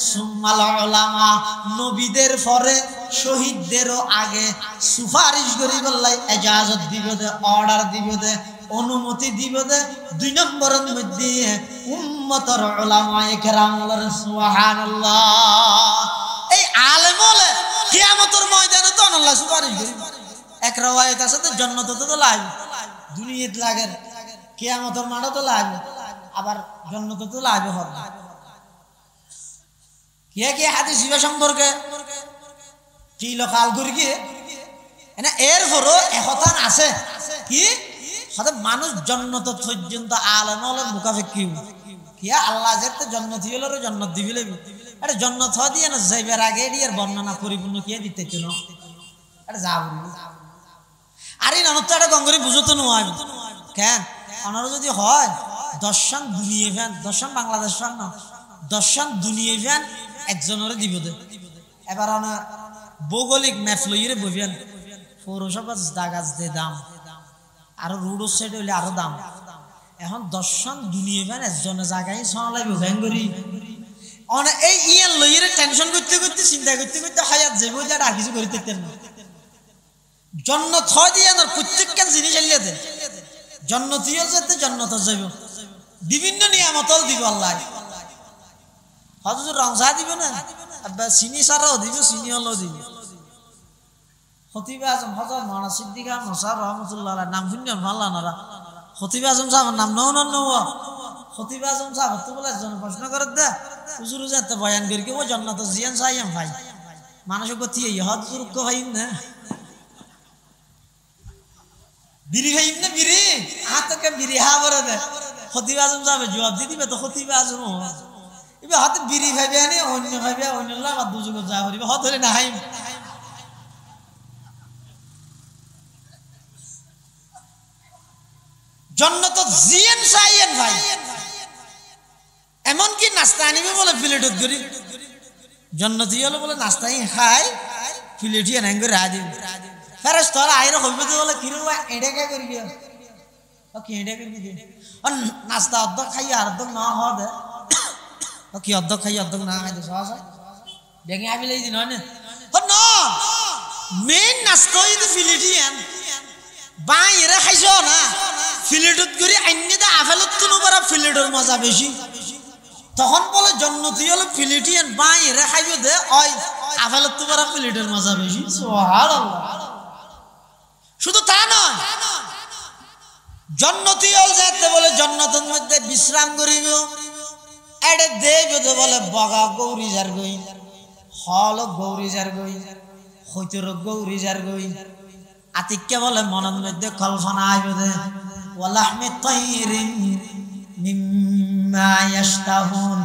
সুম্মাল উলামা নবীদের পরে শহীদদেরও আগে সুপারিশ করিব আল্লাহ ইজাজত দিব দে অর্ডার দিব দে অনুমতি দিব দে 2 নম্বরের মধ্যে উম্মতের উলামায়ে কেরাম সুবহানাল্লাহ এই আলেম বলে কিয়ামতের ময়দানে তো আল্লাহ সুপারিশ করিব এক রওয়ায়াত আছে তো জান্নাতে তো লাগবে দুনিয়াতে লাগে কিয়ামতের মাঠে তো লাগবে আবার জান্নাতে তো লাগবে হবে কি হাদিস ইবা সম্পর্কে কি লোকাল করি কি এনা এর পরও একথান আছে কি সাথে মানুষ জান্নাত পর্যন্ত আলেম হলে মুকাফিকি কিয়া আল্লাহ যেতে জান্নাতি হলো জান্নাত দিবিলে আরে জান্নাত হয় দিয়ে না যাইবার আগে এর বর্ণনা পরিপূর্ণ কিয়া দিতে কেন আরে যাব আরে নানতো এটা গঙ্গরি বুঝতো নয় কেন অনার যদি হয় দর্শন দুনিয়া ফ্যান দর্শন বাংলাদেশ ফ্যান না দর্শন দুনিয়া ফ্যান একজনের দিব দে এবার অনা ভৌগোলিক ম্যাপ লইরে বইবেন পৌরসভা জাগাজ দে দাম আর রোড সাইড হইলে আরো দাম এখন দর্শন দুনিয়া ফ্যান একজনের জায়গায় সামলাইবে ভেঙ্গরি অনা এই ইয়ান লইরে টেনশন করতে করতে চিন্তা করতে করতে হায়াত যাইব যে আর কিছু করিতে না জান্নাত হয় দিয়ে না প্রত্যেকটা জিনিস এলিয়ে দে জান্নাতীয় যেতে জান্নাত যাইব বিভিন্ন নিয়ামতল দিব আল্লাহ হযরত রংসা দিব না আব্বা চিনি সারাও দিব চিনি হলো দিব খতিব আজম হযরত মাওলানা সিদ্দিক আহমদ সাহেব রহমাতুল্লাহ আলাইহি নাম শুনছেন ভালো না খতিব আজম সাহেব নাম নও খতিব আজম সাহেব তো বলে জন প্রশ্ন করে দে হুজুর যেতে বয়ান করি কি ও জান্নাত জিয়ান চাইম ভাই মানুষ গতি এই হযরত কো ভাই না বিড়ি খাইম না বিড়ি হাতকে বিড়ি হা বরে দে খতিব আজম সাহেব জবাব দি দিবে তো খতিব আজম ইবে হাতে বিড়ি খাইবে আনি অন্য খাইবে অন্য লা বা দুজুগ যা করিবে হত হলে না হাইম জান্নাত জিয়ান চাইয়েন ভাই এমন কি নাস্তা আনিবে বলে প্লেটত করি জান্নাতি হলো বলে নাস্তাই খাই প্লেটই আনাই করে রা দিবে ফেরেশতারা আইরে কইবে তো বলে কিরু এডে কে করবি ও কি এডে করবি দে আর নাস্তা অর্ধ খাই আর অর্ধ না হবে ও কি অর্ধ খাই অর্ধ না খাই তো সহজ দেখি আমি লই দিন না ও না মেইন নাস্তাই তো ফিলিটিয়ান বাইরে খাইছো না ফিলেটত করে আইনি দা আফেলত তুনো বড় ফিলেটর মজা বেশি তখন বলে জান্নাতি হলো ফিলিটিয়ান বাইরে খাইবে দে ওই আফেলত তো বড় ফিলেটর মজা বেশি সুবহানাল্লাহ শুধু তা নয় জান্নাতি হল যেতে বলে জান্নাতের মধ্যে বিশ্রাম করিব এডে দেব তো বলে বগা গৌরী যার গই হল গৌরী যার গই হইতর গৌরী যার গই আতিককে বলে মনের মধ্যে কল্পনা আইবে দে ওয়ালাহমি তাইরিন মিম্মা ইয়াশতাহুন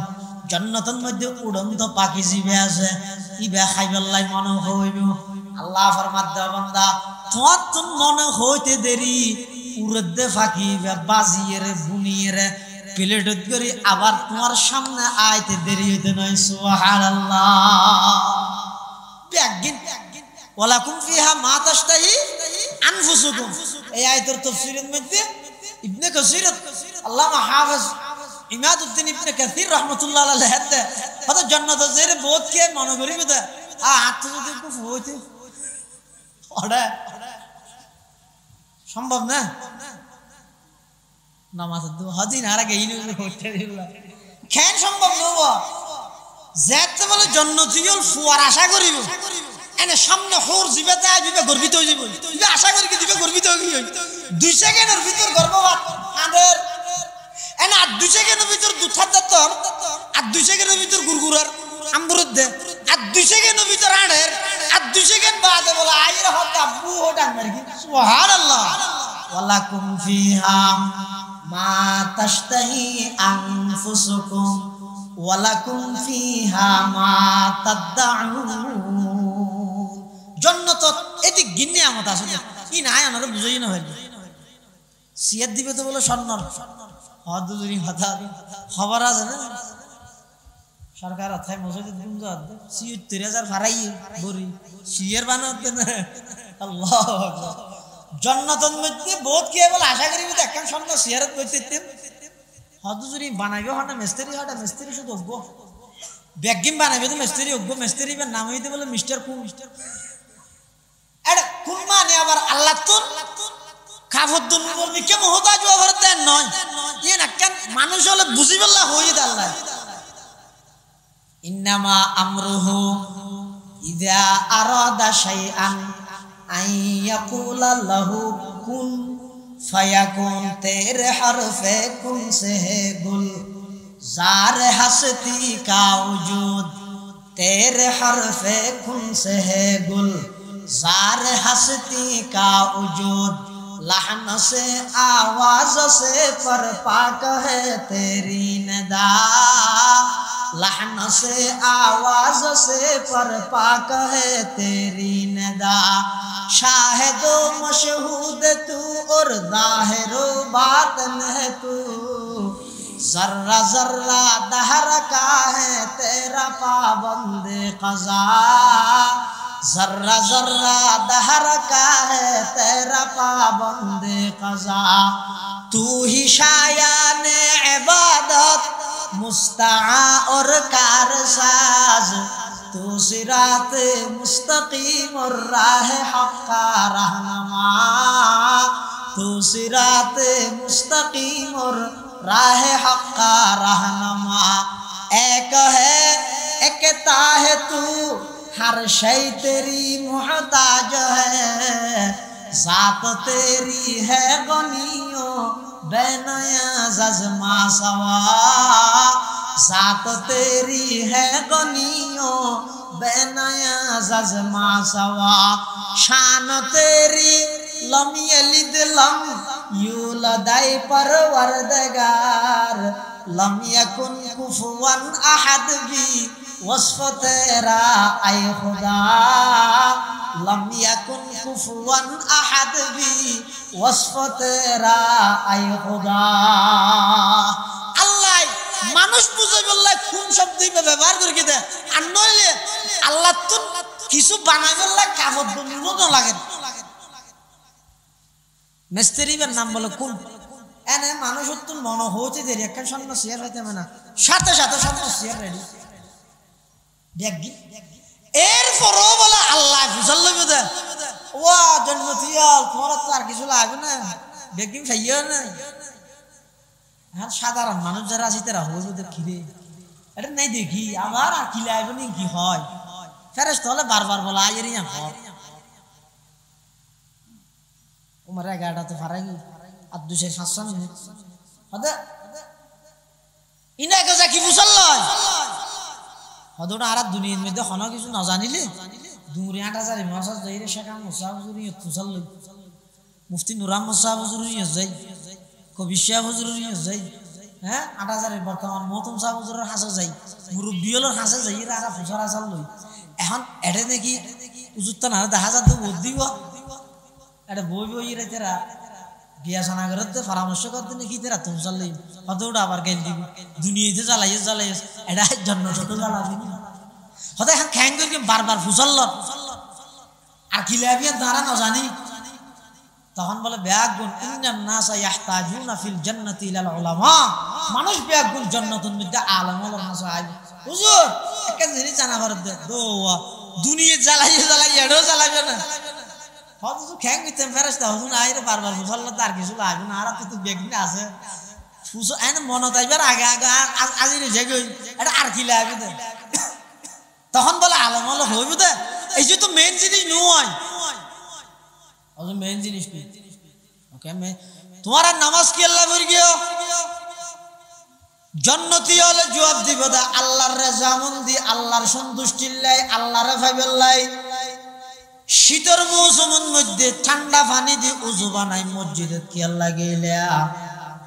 জান্নাতের মধ্যে উড়ন্ত পাখি জিবে আছে ইবা খাইবেলাই মনে হইব আল্লাহ ফরমাত দে বান্দা তোমার মনে হইতে দেরি উড়দে ফাঁকি বাজিয়ে রে বুনিয়ে রে প্লেটত করে আবার তোমার সামনে আইতে দেরি হইতে নয় সুবহানাল্লাহ ব্যাগিন ওয়ালাকুম ফিহা মা তাশতাহি আনফুসুকুম এই আয়াতের তাফসীরের মধ্যে ইবনে কাসির আল্লামা হাফেজ ইমাদউদ্দিন ইবনে কাসির রাহমাতুল্লাহ আলাইহি হয়তো জান্নাত জেরে বহুত কে মনে করিবে দা হাত যদি একটু হইতে ওটা সম্ভব না নামাজ হাজিন আর আগে ইনু হইতে দিলা কেন সম্ভব নব যেতে বলে জান্নাতীয়ল ফুয়ার আশা করিব এনে সামনে হোর জিবেতে আইবে গর্বিত হই যাব ইবে আশা করি কি দিবে গর্বিত হই 2 সেকেন্ডের ভিতর গর্ভপাত আদের এনে আর 2 সেকেন্ডের ভিতর দুধ দত্তর আর 2 সেকেন্ডের ভিতর গুরগুরার আমরুদ দে আর 2 সেকেন্ডের ভিতর আড়ের আর 2 সেকেন্ড বাদে বলে আইরে হক আব্বু ওটা মারি কি সুবহানাল্লাহ ওয়ালাকুম ফিহা মা তাশতাহি আনফুসুকুম ওয়ালাকুম ফিহা মা তাদউন জান্নাত এটি গিন্নে আমত আছে কি না আমরা বুঝাই না হইল সিয়াদ দিবে তো বলে সন্নর হদুরি কথা খবর আছে না সরকার অথায় মসজিদ গুঞ্জ 76000 ভাড়াই বড়ি সিয়ার বানাতে না আল্লাহু আকবার জান্নাতের মধ্যে বহুত কি বলে আশা করিবি দেখেন সন্ন্য সিয়ারত কইতেতেম হদুরি বানাইবে হনা মিস্ত্রি শুধু অজ্ঞ বেগিম বানাইবে তো মিস্ত্রি অজ্ঞ মিস্ত্রি বে নাম হইতে বলে মিস্টার কোন এডা কোন মানে আবার আল্লাহ তুন কাফদ্দুন বলবি কে মুহতাজ ওভার দেন নয় ই না কেন মানুষ হলে বুঝিবেলা হই দে আল্লাহ ইন্নামা আমরুহু ইযা আরাদা শাইআন আইয়াকুলা লাহু কুন ফায়াকুন তেরে হরফে কুন সে হে গুল জার হসতি কা ওজুদ তেরে হরফে কুন সে হে গুল जार हस्ती का वजूद लहन से आवाज से पर पाक है तेरी नदा लहन से आवाज से पर पाक है तेरी नदा शाहिद मशहूद तू और जाहिर बातन है तू जर्रा जर्रा दहर का है तेरा पाबंद क़ज़ा जर्रा जर्रा दहर का है तेरा पाबंद क़ज़ा तू ही शायान इबादत मुस्तआ और कारसाज तू सिरात मुस्तकीम और राह हक का रहनुमा तू सिरात मुस्तकीम और राह हक का रहनुमा एक है एकता है तू हर शय तेरी मुहताज है ज़ात तेरी है गनियो बेनया जज़मा सवा ज़ात तेरी है गनियो बेनया जज़मा सवा शान तेरी लम यलिद लम यूलदाई परवरदिगार लम यकुन कुफुवन अहद भी वस्फ तेरा ऐ खुदा लम यकुन कुफुवन अहद भी वस्फ तेरा ऐ खुदा अल्लाह মানুষ বুঝে বললে কোন শব্দ ব্যবহার করে কি দেয় আর নইলে আল্লাহ তো কিছু বানাই বললে কাগজ বন্ধ লাগে মিস্ত্রির নাম বলে কোন এনে মানুষ তো মনে হচ্ছে যে একটা সামনে শেয়ার হইতে না সাথে সাথে সামনে শেয়ার রেডি দেখি এরপরও বলে আল্লাহ বুঝাল লাগবে দে ও জন্মতিয়াল তোমার তো আর কিছু লাগবে না দেখি খাইও না আর সাধারণ মানুষ যারা আছে তারা হইবে খিরে এটা নাই দেখি আবার আর কি লাগবে না কি হয় ফেরেশতা হলে বারবার বলা আইরি না হয় উমরে গাড়া তো ফারাগি আর 200-700 মিনিট হদে ইনা গজা কি মুসল্লাহ হদোটা আর দুনিয়ার মধ্যে হন কিছু না জানিলে 2-8000 মাসাজ যাইরে শেখ মুসা হুজুরি তুসাল মুফতি নুরাম মুসা হুজুরি যাই কবি শাহ হুজুরি যাই হ্যাঁ 8000 এর বর্তমান মহতম সাহেব হুজুরের হাসা যাই মুরব্বিয়লের হাসা যাই এর আর ফুসার আসাল লই এখন এডে নাকি উজুত্তা না 10000 তো বদ দিব এটা বই বই রে তেরা বিয়া সানা করতে পরামর্শ করতে নাকি তেরা তুমি চাললেই হয়তো আবার গেল দিবি দুনিয়াতে জ্বালাইয়ে জ্বালাইয়ে এটা জন্নত তো জ্বালাবি হয়তো এখন খ্যাং করে বারবার ফুসল্ল আর কিলাবিয়া দাঁড়া না জানি তখন বলে ব্যাগুন ইন্নান নাসা ইয়াহতাজুনা ফিল জান্নাতি ইলাল উলামা মানুষ ব্যাগুন জান্নাতুল মধ্যে আলেম ওলামা চাইবে হুজুর একটা জিনিস জানা করতে দোয়া দুনিয়া জ্বালাইয়ে জ্বালাইয়ে এটাও জ্বালাবে না হয়তো তো খ্যাং দিতেন ফেরেস্তা হুজুর আইরে বারবার ফুসল্ল তার কিছু লাগবে না আর তো বেগনি আছে ফুস এনে মনত আইবার আগে আগে আজি রে যাই এটা আর কি লাগবে তখন বলে আলেম ওলা হইবে দে এই যে তো মেইন জিনিস নয় और मेन जिनिस की ओके मैं तुम्हारा नमाज की अल्लाह भर गया जन्नती वाले जवाब दी बता अल्लाह रे जामुंदी अल्लाह रे संतुष्टि लाई अल्लाह रे फाइबल लाई शीतर मौसुमन मध्य ठंडा पानी दी उजु बनाई मस्जिद की अल्लाह गेलिया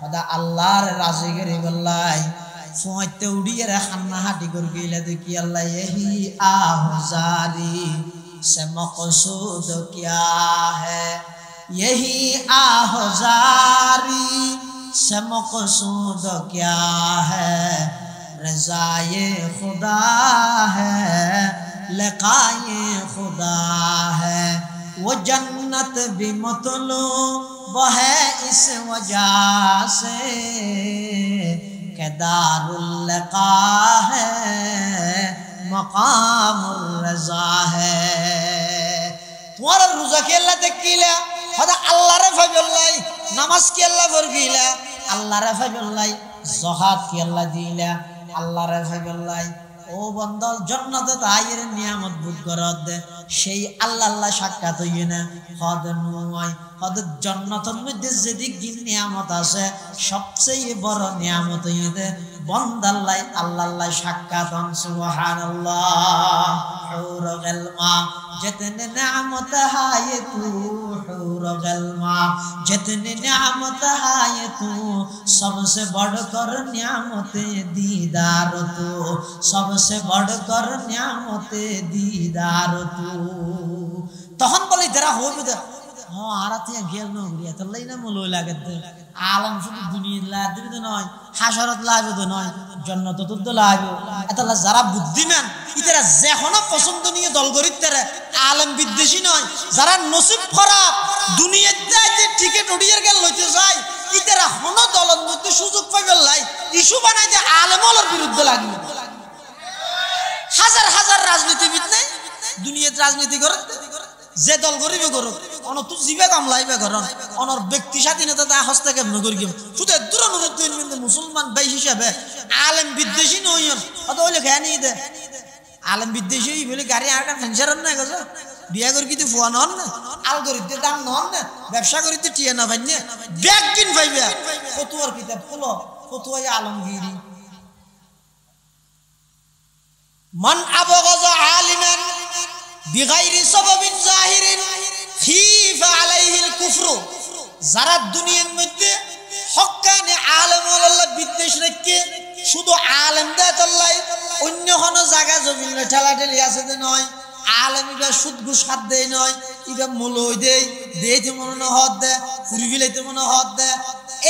बता अल्लाह रे राजी करे बल्लाई सोचते उड़िए रे खाना हाटी कर गेलिया दे की अल्लाह यही आहुजारी से मकसूद क्या है यही आहुजारी से मकसूद क्या है रज़ाए खुदा है लिक़ाए खुदा है वो जन्नत भी मतलूब है इस वजह से कि दारुल लिक़ा है मकामुर रज़ा है तुम्हारा रोजा के अल्लाह देखिला हदा अल्लाह रे फजल्लाई नमाज के अल्लाह फरगिला अल्लाह रे फजल्लाई ज़कात के अल्लाह दिला अल्लाह रे फजल्लाई ओ बंदा जन्नत आयेर नियामत भोग करत दे সেই আল্লাহ আল্লাহ সাক্ষাৎ হইয়ে না হদ নয় হদ জান্নাতের মধ্যে যেদিক দিন নিয়ামত আছে সবচেয়ে বড় নিয়ামত হইতে বন্দাল্লাহ আল্লাহ আল্লাহ সাক্ষাৎ সুবহানাল্লাহ হুর গলমা जितने नियामत है तू हूर गलमा जितने नियामत है तू सबसे बढ़कर नियामत दीदार तू सबसे बढ़कर नियामत दीदार तू तहन बोले जरा हो भी हाँ आरातिया गेल न गुड़िया तो लई ना मुलो लागे आलम शुद्ध दुनिया लागे तो नय हाशरत लागे तो नय जन्नत तो लागे এতলা যারা বুদ্ধিমান ইতারা যেখানে পছন্দনীয় দল গরিত তারা আলেম বিদ্বেষী নয় যারা নসিব খারাপ দুনিয়াতে যে টিকেট উড়িয়ে গেল লইতে যায় ইতারা হন দলের মধ্যে সুযোগ পাইবে লাই ইস্যু বানাই যে আলেমদের বিরুদ্ধে লাগবে হাজার হাজার রাজনীতিবিদ নাই দুনিয়াতে রাজনীতি করে যে দল গরিবে করুক অন তু জিবে কাম লাইবে করন অনর ব্যক্তি স্বাধীনতা তা হস্তক্ষেপ নগর গিয়ে শুধু দূর অনুরোধ মুসলমান ভাই হিসাবে আলেম বিদ্বেষী নইন অত হইলে খেয়ে নিয়ে দে আলেম বিদ্বেষী বলে গাড়ি আরেকটা ফেন্সার না গেছে বিয়া করি কিন্তু ফুয়া নন না আল গরিতে দাম নন না ব্যবসা করিতে টিয়া না ভাই না ব্যাগ কিন পাইবে ফতুয়ার কিতাব খোলো ফতুয়া আলমগীরি মান আবগাজ আলিমান বিগাইরি সাবাবিন জাহিরিন খিফা আলাইহিল কুফরু যারা দুনিয়ার মধ্যে হক্কানি আলেম আল্লাহ বিদ্বেষ রেখে শুধু আলেম দেয় আল্লাহ অন্য কোন জায়গা জমিন ঠেলাঠেলি আছে যে নয় আলেম ইবা সুদ ঘুষ খাত দেয় নয় ইবা মূলই দেয় দেইতে মনে না হদ দেয় ফুরি বিলাইতে মনে হদ দেয়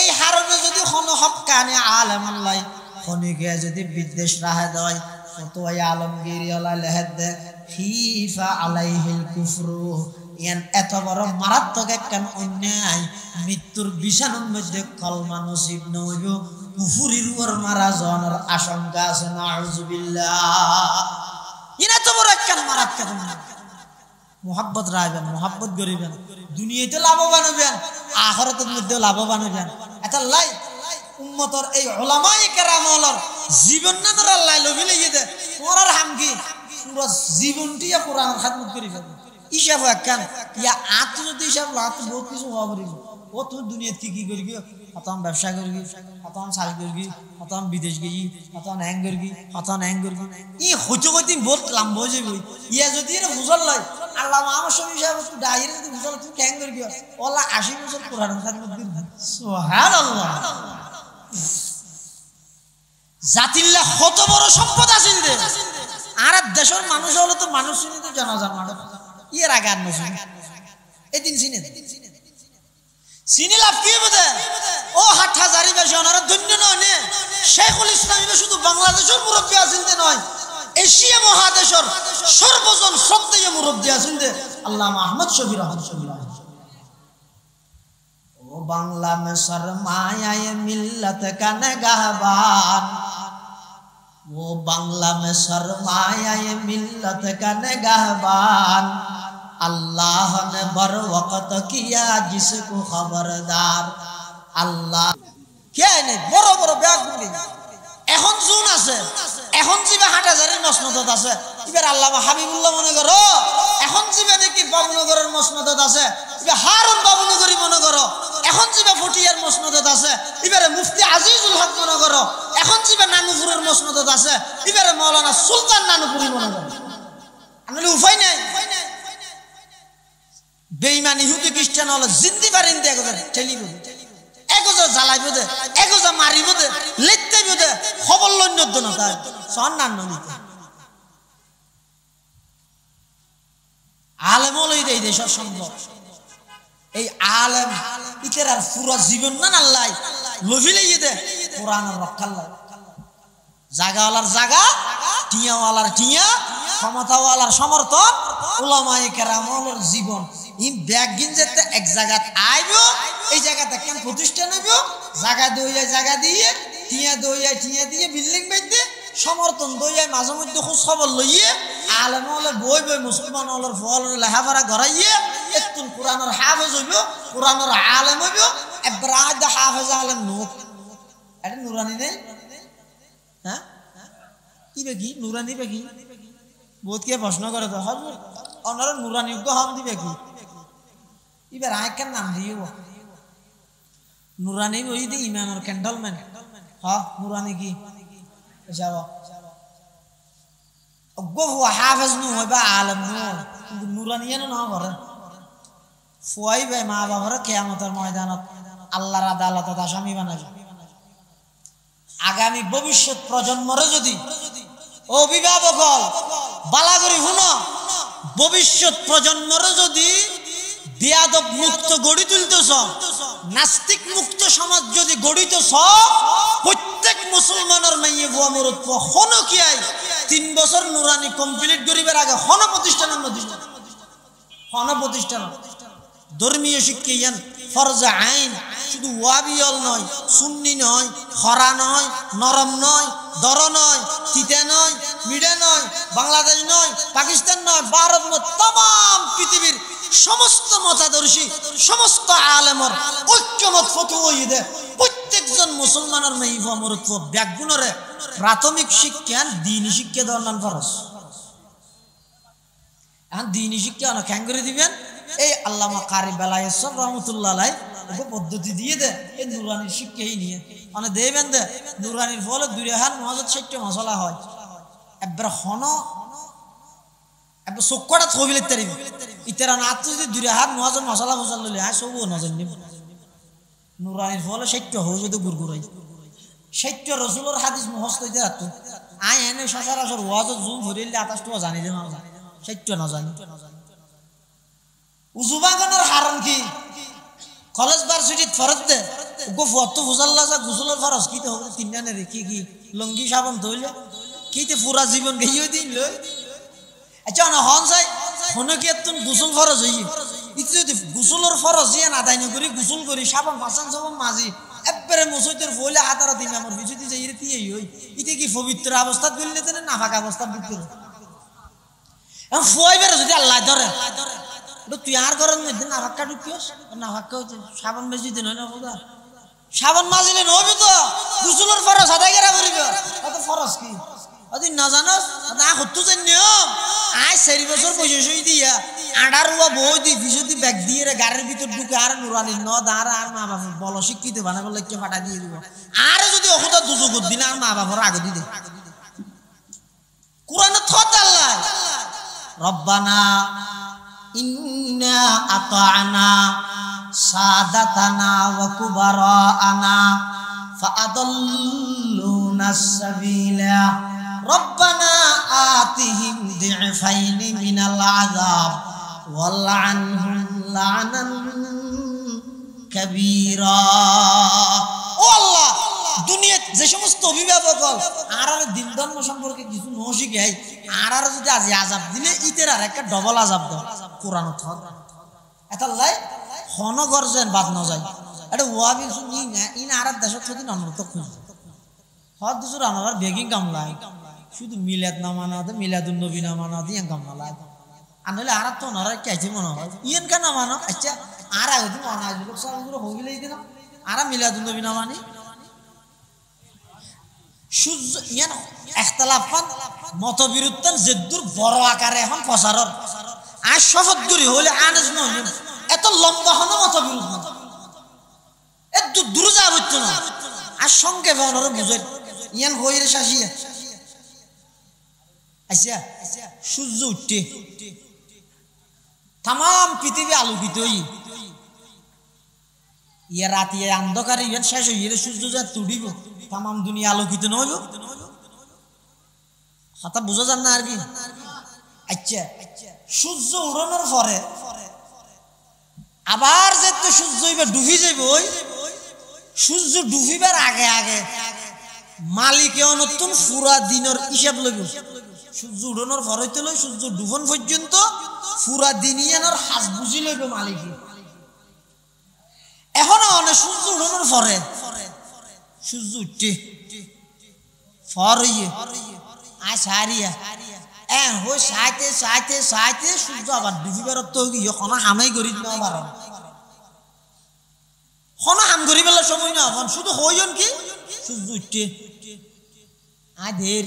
এই হারণে যদি কোন হক্কানি আলেম আল্লাহ খনিকে যদি বিদ্বেষ রাহে দেয় ফতোয়া আলমগীরি আল্লাহ লেহেদ দেয় খিফা আলাইহিল কুফরু ইয়ান এত বড় মারাত্মক একটা অন্যায় মৃত্যুর বিছানার মধ্যে কলমা নসিব নইব কুফরির উপর মারা যাওয়ার আশঙ্কা আছে নাউযুবিল্লাহ ইনা তো বড় একটা মারাত্মক অন্যায় মুহাব্বত রাখবেন মুহাব্বত করিবেন দুনিয়াতে লাভবান হবেন আখিরাতের মধ্যে লাভবান হবেন এটা লাই উম্মতের এই উলামায়ে কেরামর জীবন না ধরে আল্লাহ লবি লাগিয়ে দে তোমার হাম কি পুরো জীবনটি কোরআন খাদমত করি ফেলবে হিসাব একখান ইয়া আত যদি হিসাব লাত বহুত কিছু হওয়া পারিব ও তুমি দুনিয়াতে কি করবি অতম ব্যবসা করবি অতম চাষ করবি অতম বিদেশ গিয়ে অতম হ্যাং করবি অতম হ্যাং করবি ই হইতে হইতে বহুত লম্ব হয়ে যাবে ইয়া যদি এর বুঝল লয় আল্লাহ আমার সঙ্গে হিসাব ডাইরে যদি বুঝল তুই হ্যাং করবি ওলা 80 বছর কোরআন খাদমত করবি সুবহানাল্লাহ জাতিল্লাহ কত বড় সম্পদ আছে রে আর দেশের মানুষ হলো তো মানুষ শুনে তো জানাজার মানুষ এর আগে আর নসুন এদিন চিনে চিনি লাভ কি বুঝে ও হাট হাজারি বেশি ওনারা ধন্য নয় নে শেখুল ইসলাম শুধু বাংলাদেশের মুরব্বী আছেন নয় এশিয়া মহাদেশের সর্বজন শ্রদ্ধেয় মুরব্বী আছেন দে আল্লামা আহমদ শফি রহমাতুল্লাহ ও বাংলা মে শরমায়ে মিল্লত কা নগহবান ও বাংলা মে শরমায়ে মিল্লত কা নগহবান अल्लाह ने बर वक्त किया जिसको खबरदार अल्लाह क्या है बड़ो बड़ो ব্যাগ গুলি এখন জুন আছে এখন জিবা হাটাজারির মসনদত আছে এবার আল্লামা হাবিবুল্লাহ মনে করো এখন জিবা দেখি বাবুনগরের মসনদত আছে এবার হারুন বাবুনগরী মনে করো এখন জিবা ফটিয়ার মসনদত আছে এবারে মুফতি আজিজুল হক মনে করো এখন জিবা নানুপুরের মসনদত আছে এবারে মাওলানা সুলতান নানুপুরি মনে করো আমি উপায় নাই বেঈমানি ইহুদি খ্রিস্টান হলো জিন্দি বারিন্দে একবার ঠেলিব একজা জ্বালাইব দে একজা মারিব দে লেত্তাইব দে খবর লন্যদ না তাই সন্নান নিতে আলেম লই দেই দেশ সম্ভব এই আলেম ইতের আর পুরো জীবন না আল্লাহ লভিলেই দে কোরআনের রক্ষাল্লাহ জাগাওয়ালার জাগা টিয়াওয়ালার টিয়া ক্ষমতাওয়ালার সমর্থন উলামায়ে কেরামের জীবন ইম ব্যাগিন যেতে এক জায়গাত আইব এই জায়গাতে কেন প্রতিষ্ঠান হইব জায়গা দইয়া জায়গা দিয়ে টিয়া দইয়া টিয়া দিয়ে বিল্ডিং বাইতে সমর্থন দইয়া মাঝে মধ্যে খোঁজ খবর লইয়ে আলেম হলে বই বই মুসলমান হলের ফল লেখাপড়া করাইয়ে একটু কোরআনের হাফেজ হইব কোরআনের আলেম হইব একবার আদা হাফেজ আলেম নোট এটা নুরানি নেই হ্যাঁ কি বেকি নুরানি বেকি বহুত কে প্রশ্ন করে তো হজুর ওনারা নুরানি হন দিবে কি এবার আয়কার নাম দিও নুরানি ওই দি ইমানের ক্যান্ডলম্যান হ্যাঁ নুরানি কি যাব গো হাফেজ নু হইবা আলেম নু কিন্তু নুরানি না করে ফুয়াই ভাই মা বাবার কিয়ামতের ময়দানত আল্লাহর আদালতত আসামি বানাবে আগামী ভবিষ্যৎ প্রজন্মরে যদি ও অভিভাবক বালাগরি হুনো ভবিষ্যৎ প্রজন্মরে যদি বেয়াদব মুক্ত গড়ি তুলতেছ নাস্তিক মুক্ত সমাজ যদি গড়িতেছ প্রত্যেক মুসলমানের মাইয়ে বুয়া মরদ হন কি আই 3 বছর নুরানি কমপ্লিট করিবার আগে হন প্রতিষ্ঠান ধর্মীয় শিক্ষা ইয়ান ফরজ আইন শুধু ওয়াবিয়ল নয় সুন্নি নয় খরা নয় নরম নয় দর নয় তিতা নয় মিডা নয় বাংলাদেশ নয় পাকিস্তান নয় ভারত নয় तमाम পৃথিবীর সমস্ত মতাদর্শী সমস্ত আলেমর ঐক্যমত ফতোয়া ইদে প্রত্যেকজন মুসলমানের মাইফা মরত্ব ব্যাগুণরে প্রাথমিক শিক্ষা দ্বীনি শিক্ষা দেওয়ার ফরজ এখন দ্বীনি শিক্ষা না কেন করে দিবেন এই আল্লামা কারি বেলায়েত রহমাতুল্লাহ আলাইহি ওকে পদ্ধতি দিয়ে দে এই নুরানির শিক্ষাই নিয়ে মানে দেবেন দে নুরানির ফলে 2060 মশলা হয় একবার হন একবার চক্কটা থবিলে তারিব ইতারা না তো যদি 2000 মশলা বুঝাল লইলে হ্যাঁ সবও না জানি নুরানির ফলে 60 হয়ে যদি গুরগুরাই 60 রাসূলের হাদিস মুখস্থ হইতে রাত আই এনে সচরাচর ওয়াজ জুম ভরিলে 28 টো জানি দে না 60 না জানি উজুবাগানোর হারাম কি কলেজ ভার্সিটিত ফরজ দে গো ফত বুঝাল্লা যা গোসলের ফরজ কি তো তিনজনের কি কি লঙ্গি সাবান ধইলে কি তে পুরা জীবন গইয়ে দিন লই আচ্ছা না হন যাই হন কি তুন গোসল ফরজ হই ইতি যদি গোসলের ফরজ ইয়া না দাইন করি গোসল করি সাবান ফাসান সাবান মাজি একবারে মুসইতের ফলে হাতারা দিন আমার বিচুতি যাই রে তিই হই ইতি কি পবিত্র অবস্থাত গইলে তেনে নাফাক অবস্থাত বিক্রি এম ফুয়াইবার যদি আল্লাহ ধরে তুই আর গরম মধ্যে নাফাক্কা ঢুকিস নাফাক্কা হচ্ছে সাবান বেশি দিন হয় না বোধা সাবান মাজিলে নবি তো গোসলের ফরজ আদায় করা করিব অত ফরজ কি অদি না জানোস না হতো জান নিয়ম আই 4 বছর বয়স দিয়া আডার ওয়া বই দি বিশুদি ব্যাগ দিয়ে রে গাড়ির ভিতর ঢুকে আর নুরানি ন দাঁড় আর মা বাবা বল শিক্ষিত বানাবার লাগকে ফাটা দিয়ে দিব আর যদি ওখতা দুজুগ দিন আর মা বাবার আগে দি দে কোরআনে থত আল্লাহ রব্বানা ইন্না আতা'না সাদাতানা ওয়া কুবারা'না ফাআদাল্লুনা সাবিলা রব্বানা আতিহিম দি'ফাইনি মিনাল আযাব ওয়ালআনহুম লা'নান কাবীরা। ও আল্লাহ, দুনিয়াত যে সমস্ত অভিভাবক আর দিন ধর্ম সম্পর্কে কিছু ন শিখাই আর যদি আজি আজাব দিলে ইতের আর একটা ডবল আজাব দাও কোরআন এটা লাই হন গর্জেন বাদ ন যায় এটা ওয়াবি শুনি না ইন আর দেশত যদি নম্রত খুঁজ হদ দুসুর আমার বেগিং কামলাই শুধু মিলাদ না মানাতে মিলাদুন নবী না মানাতে ইয়ান কামলাই আনলে আর তো নরা কাইছে মনে হয় ইয়ান কা না মানো আচ্ছা আর আগে তুমি অনাজ লোক সব গুলো হইলেই দিন আর মিলাদুন নবী না মানি সূর্য ইয়ান ইখতিলাফান মতবিরোধতান জেদ্দুর বড় আকারে এখন প্রচারর আর শপথগুরি হলে আনাজ নয় এত লম্বা হনো মতবিরোধ না এত দূর যাব না আর সঙ্গে ভাবনার বুঝাই ইয়ান হইরে শাসিয়া আচ্ছা সূর্য উঠতে তাম পৃথিবী আলোকিত ইয়া রাতি অন্ধকারে ইয়ান শেষ হইলে সূর্য যা তুড়িব তাম দুনিয়া আলোকিত নইব হাতা বুঝা যান না আরবি আচ্ছা সূর্য উড়ানোর পরে আবার যেতে সূর্য এবার ডুবি যাইব ওই সূর্য ডুবিবার আগে আগে মালিকে নতুন পুরা দিনের হিসাব লইব সূর্য উড়ানোর পরে তো লই সূর্য ডুবন পর্যন্ত পুরা দিনিয়ানোর হাস বুঝি লইব মালিকে এখন অনেক সূর্য উড়ানোর পরে সূর্য উঠছে ফর হইয়ে আয় সারিয়া হই সাইতে সাইতে সাইতে সূর্য আবার ডুবিবার তো গিয়ে খনা হামাই করি না পারেন খনা হাম করি বেলা সময় না এখন শুধু হইন কি সূর্য উঠছে আধের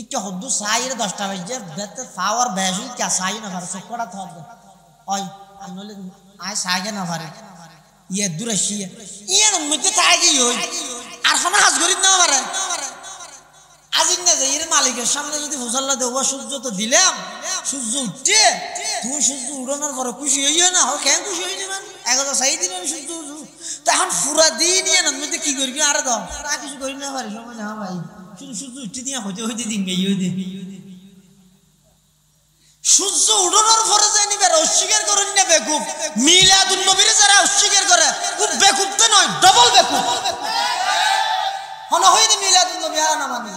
ইচ্ছা হদ্দু সাইরে 10টা বাজে বেতে পাওয়ার বেশি কা সাই না পারে সকড়া থাকবে ওই আমলে আয় সাইকে না পারে ইয়ে দূরে শিয়ে ইয়ে মধ্যে থাকি হই আর খনা হাজ করি না পারে আজিন না যে এর মালিকের সামনে যদি ফসল্লা দেওয়া সূর্য তো দিলাম সূর্য উঠছে তুমি সূর্য উড়ানোর পরে খুশি হইও না কেন খুশি হয়ে যাবেন একদা চাই দিবেন সূর্য তো এখন পুরা দিন এর মধ্যে কি করবি আর দাও তা কিছু করি না পারি সময় না ভাই শুধু সূর্য উঠতে দিয়ে হইতে হইতে দিন গাইও দে সূর্য উড়ানোর পরে যাই নিবে অস্বীকার করেন না বেকুব মিলাদুন নবীরে যারা অস্বীকার করে খুব বেকুব তো নয় ডবল বেকুব হনা হইনি মিলাদুন নবী আর না মানি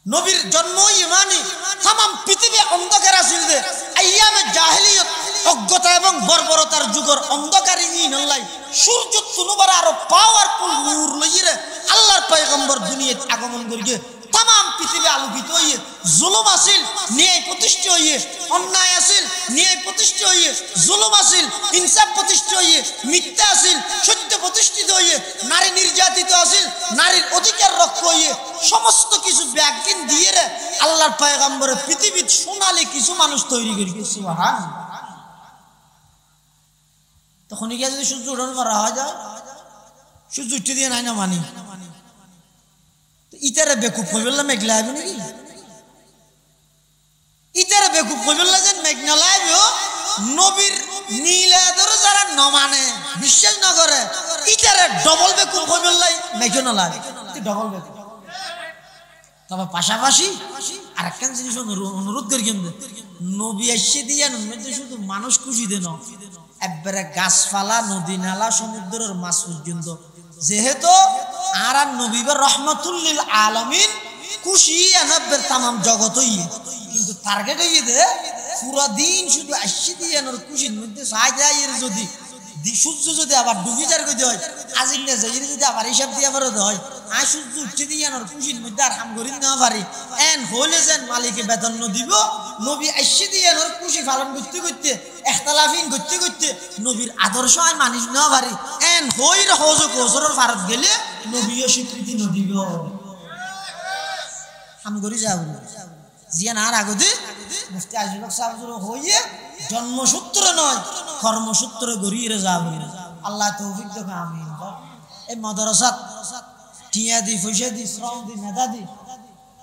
নবীর জন্ম ইমানি तमाम পৃথিবী অন্ধকার আছিল যে আইয়ামে জাহেলিয়ত অজ্ঞতা এবং বর্বরতার যুগের অন্ধকারী নিনলাই সূর্য তুনুবার আরো পাওয়ারফুল নূর লইরে আল্লাহর পয়গম্বর দুনিয়াত আগমন করিয়ে तमाम পৃথিবী আলোকিত হইয়ে জুলুম আছিল ন্যায় প্রতিষ্ঠিত হইয়ে অন্যায় আছিল ন্যায় প্রতিষ্ঠিত হইয়ে জুলুম আছিল ইনসাফ প্রতিষ্ঠিত হইয়ে মিথ্যা আছিল সত্য প্রতিষ্ঠিত হইয়ে নারী নির্যাতিত আছিল নারীর অধিকার রক্ষা হইয়ে সমস্ত কিছু ব্যাগিন দিয়ে রে আল্লাহর পয়গম্বরের পৃথিবীর সোনালী কিছু মানুষ তৈরি করে গেছে সুবহানাল্লাহ তখন কি যদি সূর্য উড়ানো করা হয় যায় সূর্য উঠতে দিয়ে নাই না মানি ইতারে বেকুব কইবল্লা মেঘলা আইব নাকি ইতারে বেকুব কইবল্লা যেন মেঘ না লাইব নবীর মিলাদর যারা ন মানে বিশ্বাস না করে ইতারে ডবল বেকুব কইবল্লাই মেঘ না লাগে ডবল বেকুব তবে পাশাপাশি আরেকটা জিনিস অনুরোধ করি কেন নবী এসে দিয়ে মধ্যে শুধু মানুষ খুশি দেন একবারে গাছপালা নদী নালা সমুদ্রের মাছ পর্যন্ত যেহেতু আর নবীর রহমতুল্লিল আলামিন খুশি আনবের তামাম জগৎ হইয়ে কিন্তু টার্গেট হইয়ে দে পুরা দিন শুধু আসি দিয়ে খুশির মধ্যে সাই যায় যদি সূর্য যদি আবার ডুবি যার কইতে হয় আজিন না যাই যদি আবার হিসাব দিয়ে আবার হয় আই সূর্য উঠতে দিয়ে খুশির মধ্যে আর হাম করি না পারি এন হইলে যেন মালিকে বেতন দিব নবী আসি দিয়ে খুশি পালন করতে করতে ইখতিলাফিন করতে করতে নবীর আদর্শ আই মানিস না পারি এন হইর হজ কোসরের ভারত গেলে নবীও স্বীকৃতি নদিব হাম করি যাব জিয়া না আগতে মুফতি আজিল সাহেব হইয়ে জন্মসূত্র নয় কর্মসূত্র গড়িয়ে যাব আল্লাহ তৌফিক দেখ আমিন এই মাদ্রাসাত টিয়া দি পয়সা দি শ্রম দি মেধা দি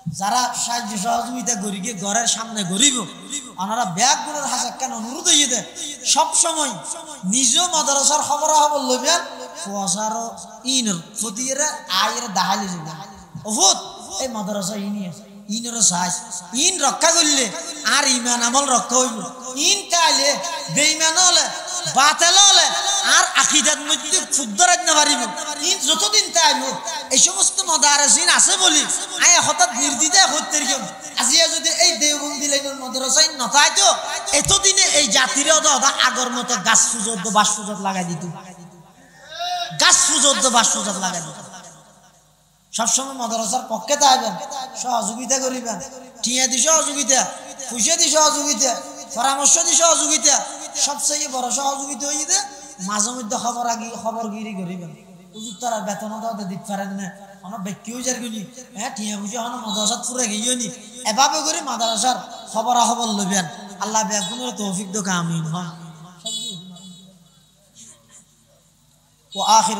যারা সাহায্য সহযোগিতা করিয়ে ঘরের সামনে গরিব ওনারা ব্যাগগুলোর হাজার কেন অনুরোধ হইয়ে দেয় সবসময় নিজ মাদ্রাসার খবর খবর লইবেন পয়সারও ইনের ফতিরা আয়ের দাহালি যাবেন ওহুত এই মাদ্রাসা ইনি ইনের সাহায্য ইন রক্ষা করলে আর ইমান আমল রক্ষা হইব ইন কাইলে বেঈমান হলে বাতিল হলে আর আকীদার মধ্যে ফুদ্দরাত না পারিব ই যতদিন তাইব এই সমস্ত মাদ্রাসাইন আছে বলি আয় হঠাৎ নির্দিদায় হতে কেউ আজিয়া যদি এই দেওবন্দি লাইনের মাদ্রাসাইন নথায় তো এতদিনে এই জাতিরে ওদা আগর মতো গাছ সুজত বাস সুজত লাগাই দিত গাছ সুজত বাস সুজত লাগাই দিত সবসময় মাদ্রাসার পক্ষে থাকবেন সহযোগিতা করিবেন টিয়া দি সহযোগিতা পয়সা দি সহযোগিতা পরামর্শ দি সহযোগিতা সবচেয়ে বড় সহযোগিতা হইতে মাঝে মধ্যে খবরগিরি করিবেন হুজুর তারা বেতন দাওতে দিতে পারেন না কোনো ব্যক্তি হয়ে যার গুলি হ্যাঁ টিয়া পয়সা হন মাদ্রাসাত পুরে গিয়ে নি এভাবে করে মাদ্রাসার খবর লইবেন আল্লাহ বেগুনের তৌফিক দোকা আমিন হন ও আখির